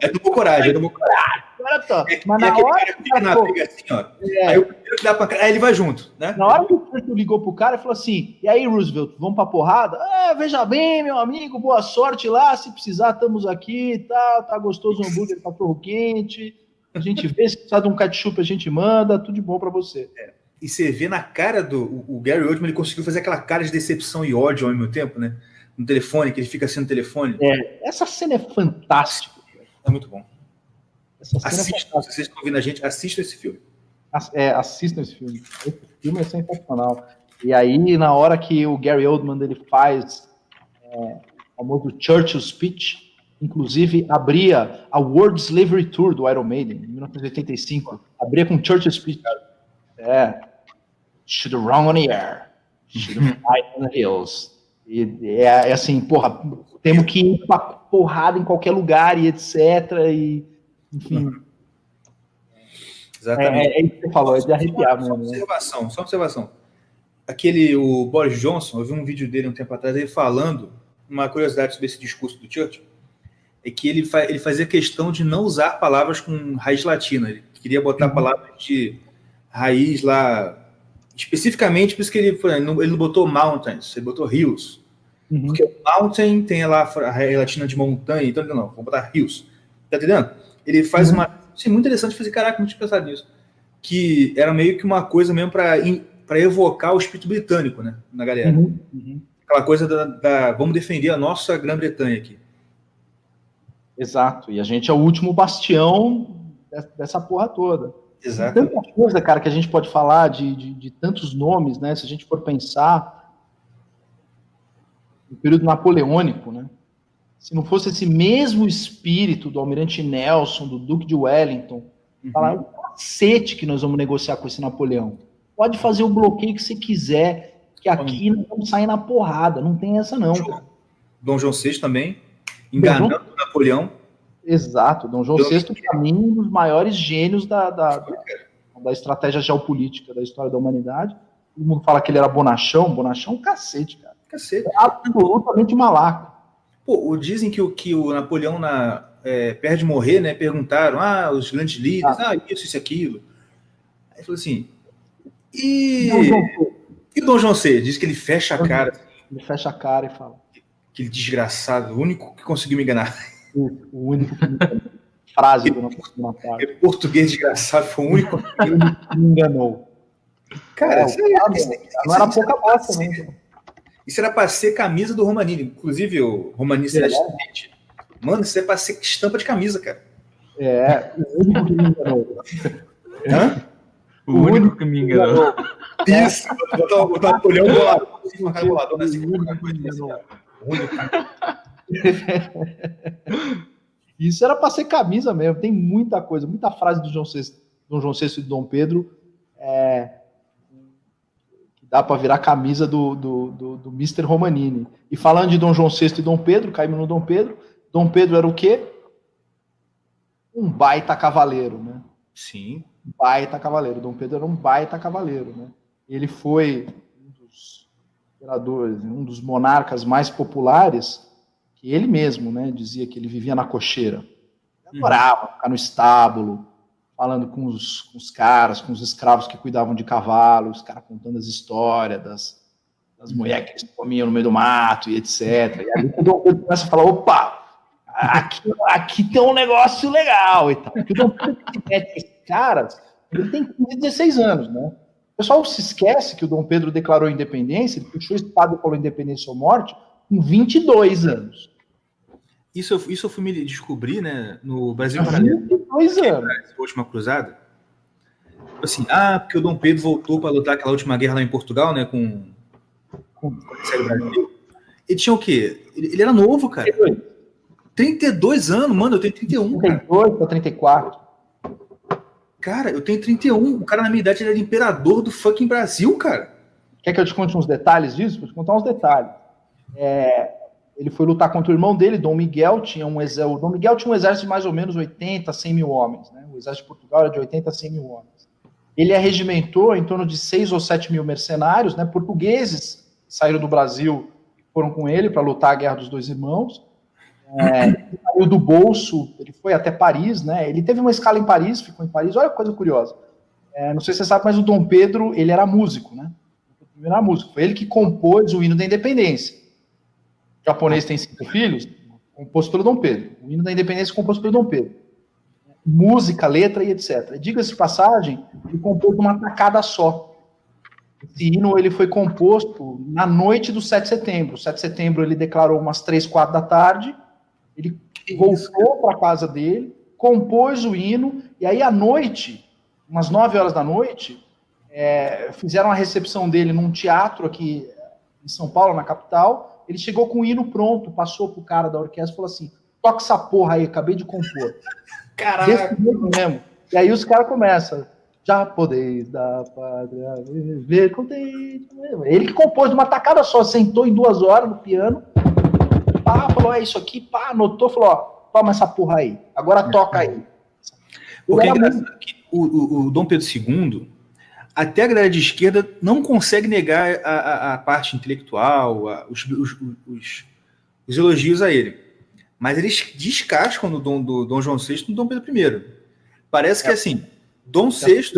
É do meu coragem, Agora tô. Mas e na aquele hora cara que fica na briga assim, ó. Aí o primeiro que dá pra... Aí ele vai junto, né? Na hora que o Churchill ligou pro cara, ele falou assim, e aí, Roosevelt, vamos pra porrada? Veja bem, meu amigo, boa sorte lá, se precisar, estamos aqui, tá gostoso o hambúrguer, cachorro quente, a gente vê, se precisar de um ketchup, a gente manda, tudo de bom pra você. E você vê na cara do o Gary Oldman, ele conseguiu fazer aquela cara de decepção e ódio ao mesmo tempo, né? No telefone, que ele fica assim no telefone. Essa cena é fantástica. É muito bom. Assistam, se vocês estão ouvindo a gente, assistam esse filme. Assistam esse filme. Esse filme é sensacional. E aí, na hora que o Gary Oldman ele faz o famoso Churchill Speech, inclusive abria a World Slavery Tour do Iron Maiden, em 1985. Abria com Churchill Speech. Shoot wrong on the air. Shoot fight on the hills. E é assim, porra, temos que ir pra porrada em qualquer lugar e etc. E, enfim. Exatamente. É isso que você falou, é de arrepiar mesmo. Só observação. O Boris Johnson, eu vi um vídeo dele um tempo atrás, ele falando, uma curiosidade sobre esse discurso do Churchill, é que ele fazia questão de não usar palavras com raiz latina. Ele queria botar palavras de raiz lá, especificamente, por isso que ele não botou mountains, ele botou hills. Porque mountain tem lá a raiz latina de montanha, então não, vou botar hills. Tá entendendo? Ele faz uma... Isso é muito interessante, fazer, caraca, não tinha pensado nisso. Que era meio que uma coisa mesmo para evocar o espírito britânico, né, na galera. Aquela coisa da vamos defender a nossa Grã-Bretanha aqui. Exato, e a gente é o último bastião dessa porra toda. Exato. Tanta coisa, cara, que a gente pode falar de tantos nomes, né, se a gente for pensar no período napoleônico, né, se não fosse esse mesmo espírito do Almirante Nelson, do Duque de Wellington, falar um cacete que nós vamos negociar com esse Napoleão. Pode fazer o bloqueio que você quiser, que aqui nós vamos sair na porrada, não tem essa não. Dom João VI também, enganando o Napoleão. Exato, Dom João VI, para mim, um dos maiores gênios da estratégia geopolítica da história da humanidade. Todo mundo fala que ele era bonachão, cacete, cara. Cacete. Absolutamente malaco. Pô, dizem que o Napoleão, perto de morrer, né, perguntaram, os grandes líderes, isso, aquilo. Aí falou assim, e o Dom João VI? Diz que ele fecha a cara. Ele fecha a cara e fala. Aquele desgraçado, o único que conseguiu me enganar. O único que me enganou. frase do Bonaparte. Português desgraçado, foi o único que me enganou. Cara, não era pouca bosta, né? Isso era pra ser camisa do Romanini. Inclusive, o Romanini será assistente. Mano, isso é pra ser estampa de camisa, cara. O único que me enganou. Hã? O único que me enganou. Isso, o Napoleão bolador. Isso era para ser camisa mesmo. Tem muita coisa, muita frase do Dom João VI e do Dom Pedro que dá para virar camisa do Mr. Romanini. E falando de Dom João VI e Dom Pedro, caímos no Dom Pedro. Dom Pedro era o quê? Um baita cavaleiro, né? Sim. Baita cavaleiro. Dom Pedro era um baita cavaleiro, né? Ele foi um dos imperadores, um dos monarcas mais populares, que ele mesmo, né, dizia que ele vivia na cocheira. Ele adorava ficar no estábulo, falando com os caras, com os escravos que cuidavam de cavalo, os caras contando as histórias das mulheres que eles comiam no meio do mato e etc. E aí o Dom Pedro começa a falar, opa, aqui tem um negócio legal e tal. Porque o Dom Pedro que mete esse cara, ele tem 15, 16 anos, né? O pessoal se esquece que o Dom Pedro declarou independência, ele puxou a espada e falou independência ou morte com 22 anos. Isso eu fui me descobrir, né, no Brasil Paralelo. 22 anos. A última cruzada. Assim, porque o Dom Pedro voltou para lutar aquela última guerra lá em Portugal, né, com o Brasil. Ele tinha o quê? Ele era novo, cara. 32 anos, mano, eu tenho 31. 32 para 34. Cara, eu tenho 31. O cara na minha idade ele era imperador do fucking Brasil, cara. Quer que eu te conte uns detalhes disso? Vou te contar uns detalhes. Ele foi lutar contra o irmão dele, Dom Miguel. O Dom Miguel tinha um exército de mais ou menos 80, 100 mil homens. Né? O exército de Portugal era de 80 a 100 mil homens. Ele arregimentou em torno de 6 ou 7 mil mercenários, né, portugueses, que saíram do Brasil e foram com ele para lutar a Guerra dos Dois Irmãos. Ele saiu do bolso, ele foi até Paris, né? Ele teve uma escala em Paris, ficou em Paris. Olha que coisa curiosa. Não sei se você sabe, mas o Dom Pedro, ele era músico, né? Ele era músico. Foi ele que compôs o hino da independência. O japonês tem 5 filhos, composto pelo Dom Pedro. O hino da independência composto pelo Dom Pedro. Música, letra e etc. Diga-se de passagem, ele compôs uma tacada só. Esse hino ele foi composto na noite do 7 de setembro. O 7 de setembro ele declarou umas 3, 4 da tarde. Ele voltou para a casa dele, compôs o hino, e aí à noite, umas 9 horas da noite, fizeram a recepção dele num teatro aqui em São Paulo, na capital. Ele chegou com o hino pronto, passou pro cara da orquestra e falou assim, toca essa porra aí, acabei de compor. Caraca! Mesmo. E aí os caras começam, já podeis da pátria viver contente. Ele que compôs de uma tacada só, sentou em 2 horas no piano, falou, isso aqui, anotou, falou, toma essa porra aí, agora toca aí. Porque é engraçado que o Dom Pedro II, até a galera de esquerda não consegue negar a parte intelectual, os elogios a ele. Mas eles descascam no Dom João VI no Dom Pedro I. Parece que assim, Dom VI,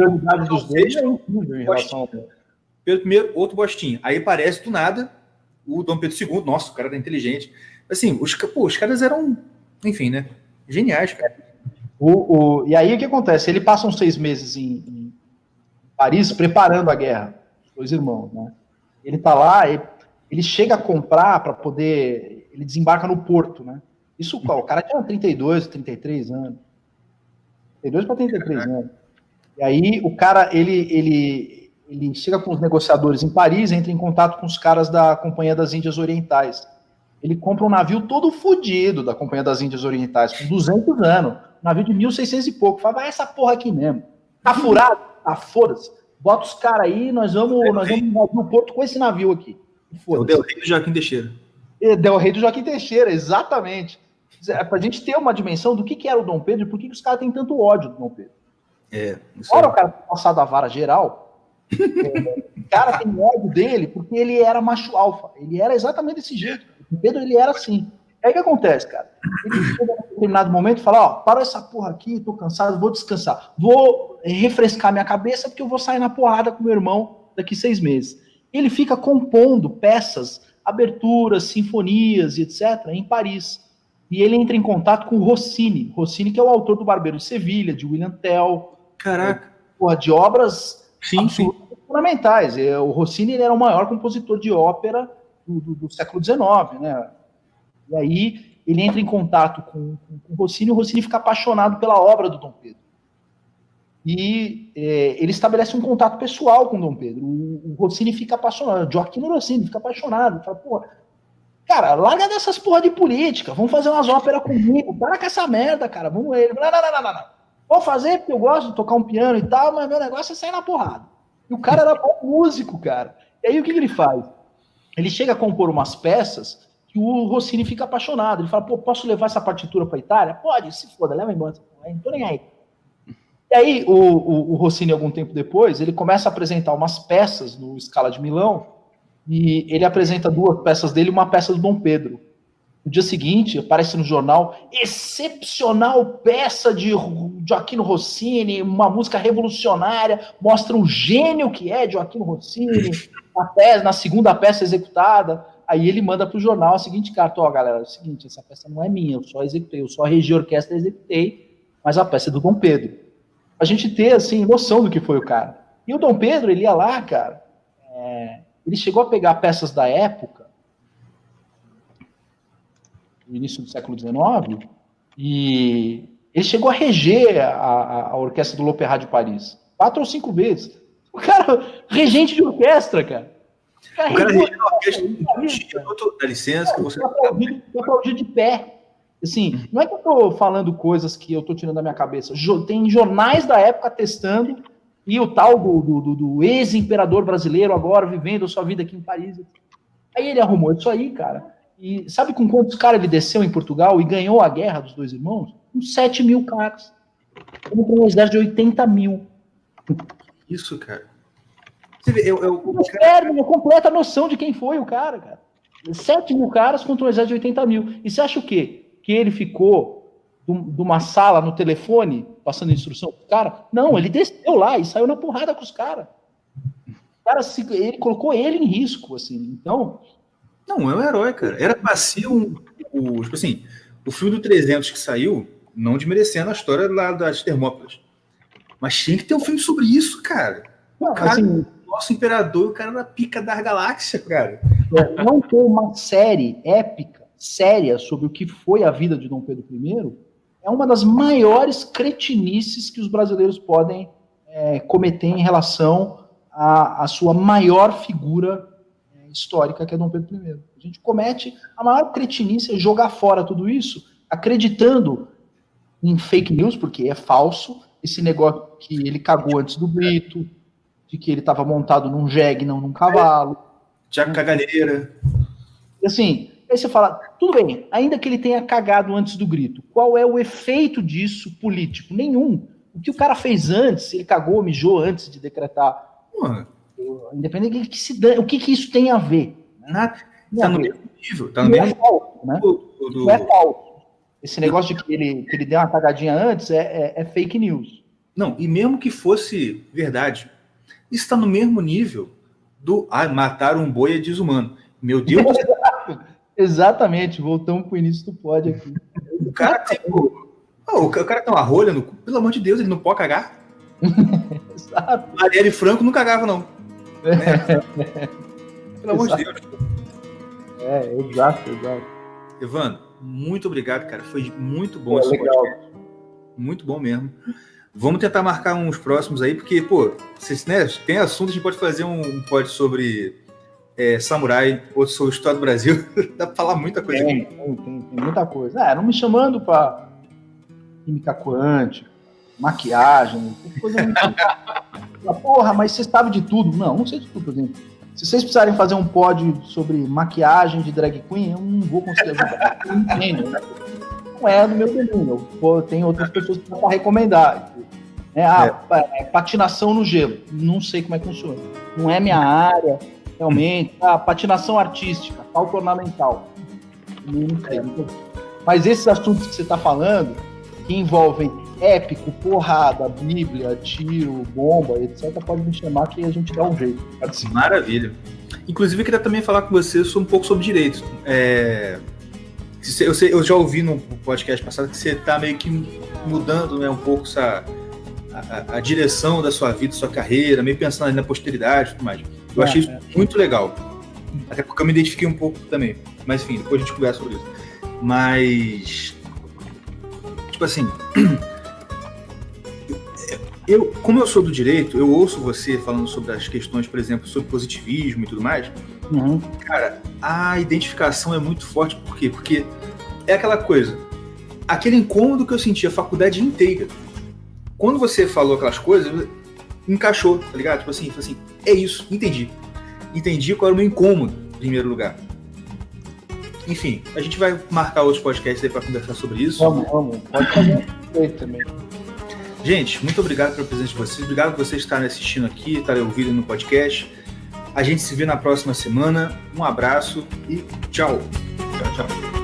Pedro I, outro bostinho. Aí parece do nada o Dom Pedro II, nossa, o cara era inteligente. Assim, os caras eram, enfim, né? Geniais, cara. E aí o que acontece? Ele passa uns 6 meses em Paris preparando a guerra, os 2 irmãos, né? Ele tá lá, ele chega a comprar para poder. Ele desembarca no porto, né? Isso, o cara tinha 32, 33 anos. 32 para 33 anos. E aí o cara, ele chega com os negociadores em Paris, entra em contato com os caras da Companhia das Índias Orientais. Ele compra um navio todo fodido da Companhia das Índias Orientais, com 200 anos. Um navio de 1600 e pouco. Fala, vai essa porra aqui mesmo. Tá furado? Tá, foda-se. Bota os caras aí, nós vamos no porto com esse navio aqui. O Del Rey do Joaquim Teixeira. Del Rey do Joaquim Teixeira, exatamente. Pra gente ter uma dimensão do que era o Dom Pedro e por que os caras têm tanto ódio do Dom Pedro. Fora o cara passado a vara geral, o cara tem ódio dele porque ele era macho alfa. Ele era exatamente desse jeito. O Pedro, ele era assim. Aí o que acontece, cara? Ele chega em determinado momento e fala, para essa porra aqui, tô cansado, vou descansar. Vou refrescar minha cabeça porque eu vou sair na porrada com meu irmão daqui 6 meses. Ele fica compondo peças, aberturas, sinfonias e etc. em Paris. e ele entra em contato com o Rossini. Rossini, que é o autor do Barbeiro de Sevilha, de William Tell. Caraca. De obras Sim. fundamentais. O Rossini ele era o maior compositor de ópera do século XIX, né? E aí ele entra em contato com o Rossini, e o Rossini fica apaixonado pela obra do Dom Pedro. E ele estabelece um contato pessoal com o Dom Pedro. O Rossini fica apaixonado, Gioacchino Rossini fica apaixonado, fala, pô, cara, larga dessas porra de política, vamos fazer umas óperas comigo, para com essa merda, cara, vamos ele, não. Vou fazer porque eu gosto de tocar um piano e tal, mas meu negócio é sair na porrada. E o cara era bom músico, cara. E aí o que ele faz? Ele chega a compor umas peças que o Rossini fica apaixonado. Ele fala, pô, posso levar essa partitura pra Itália? Pode, se foda, leva embora. Não tô nem aí. E aí o Rossini, algum tempo depois, ele começa a apresentar umas peças no Scala de Milão, e ele apresenta 2 peças dele e uma peça do Dom Pedro. No dia seguinte, aparece no jornal, excepcional peça de Gioacchino Rossini, uma música revolucionária, mostra o gênio que é Gioacchino Rossini, na segunda peça executada. Aí ele manda pro jornal a seguinte carta, ó, galera, é o seguinte, essa peça não é minha, eu só executei, eu só regi a orquestra e executei, mas a peça é do Dom Pedro. A gente ter, assim, noção do que foi o cara. E o Dom Pedro, ele ia lá, cara, ele chegou a pegar peças da época, no início do século XIX, e ele chegou a reger a orquestra do L'Opéra de Paris 4 ou 5 vezes. O cara, regente de orquestra, cara. O cara regeu a orquestra, dá licença, que você... aplaudir de pé. Assim, não é que eu tô falando coisas que eu tô tirando da minha cabeça. Tem jornais da época testando, e o tal do ex-imperador brasileiro agora vivendo a sua vida aqui em Paris. Aí ele arrumou isso aí, cara. E sabe com quantos caras ele desceu em Portugal e ganhou a guerra dos 2 irmãos? Com 7 mil caras. Ele tem um exército de 80 mil. Isso, cara. Você vê, uma completa noção de quem foi o cara. 7 mil caras contra um exército de 80 mil. E você acha o quê? Que ele ficou de uma sala no telefone passando instrução pro cara? Não, ele desceu lá e saiu na porrada com os caras. Ele colocou ele em risco, assim. Então... Não, é um herói, cara. Era pra ser tipo assim, o filme do 300 que saiu, não desmerecendo a história lá das Termópilas. Mas tinha que ter um filme sobre isso, cara. O cara, assim, nosso imperador, o cara na pica da galáxia, cara. Não ter uma série épica, séria, sobre o que foi a vida de Dom Pedro I, é uma das maiores cretinices que os brasileiros podem cometer em relação à sua maior figura histórica, que é Dom Pedro I. A gente comete a maior cretinice, jogar fora tudo isso, acreditando em fake news, porque é falso, esse negócio que ele cagou antes do grito, de que ele estava montado num jegue, não num cavalo. Tiago Caganeira. Assim, aí você fala, tudo bem, ainda que ele tenha cagado antes do grito, qual é o efeito disso político? Nenhum. O que o cara fez antes, ele cagou, mijou antes de decretar... Independente do que se dane, o que isso tem a ver? Nada. Tá no mesmo nível. Tá no mesmo falso, né? Não é falso. Esse negócio de que ele deu uma cagadinha antes é fake news. Não, e mesmo que fosse verdade, isso está no mesmo nível do matar um boi é desumano. Meu Deus do céu. Exatamente, voltamos pro início do pod aqui. O cara tem uma rolha no cu, pelo amor de Deus, ele não pode cagar. Exato. Marielle Franco não cagava, não. Pelo amor de Deus. Exato. Evandro, muito obrigado, cara. Foi muito bom esse legal. podcast. Muito bom mesmo. Vamos tentar marcar uns próximos aí, porque, pô, vocês, né, tem assunto, a gente pode fazer um pod sobre samurai, outro sobre história do Brasil. Dá pra falar muita coisa aqui. Tem muita coisa. Não me chamando pra química quântica, maquiagem, coisa muito... Porra, mas você sabe de tudo. Não sei de tudo, por exemplo. Se vocês precisarem fazer um pod sobre maquiagem de drag queen, eu não vou conseguir ajudar. Eu entendo, né? Não é do meu domínio. Tem outras pessoas que vão recomendar. Patinação no gelo. Não sei como é que funciona. Não é minha área, realmente. Patinação artística, palco ornamental. Não sei. Mas esses assuntos que você está falando, que envolvem épico, porrada, bíblia, tiro, bomba, etc., pode me chamar que a gente dá um jeito. Maravilha. Inclusive, eu queria também falar com você um pouco sobre direito. Eu já ouvi no podcast passado que você está meio que mudando, né, um pouco a direção da sua vida, da sua carreira, meio pensando ali na posteridade e tudo mais. Eu achei isso muito legal. Até porque eu me identifiquei um pouco também. Mas enfim, depois a gente conversa sobre isso. Mas, tipo assim, como eu sou do direito, eu ouço você falando sobre as questões, por exemplo, sobre positivismo e tudo mais. Uhum. Cara, a identificação é muito forte. Por quê? Porque é aquela coisa, aquele incômodo que eu senti a faculdade inteira. Quando você falou aquelas coisas, encaixou, tá ligado? Tipo assim, é isso, entendi. Entendi qual era o meu incômodo, em primeiro lugar. Enfim, a gente vai marcar outros podcasts aí pra conversar sobre isso. Vamos. Pode fazer também. Gente, muito obrigado pela presença de vocês. Obrigado por vocês estarem assistindo aqui, estarem ouvindo no podcast. A gente se vê na próxima semana. Um abraço e tchau. Tchau.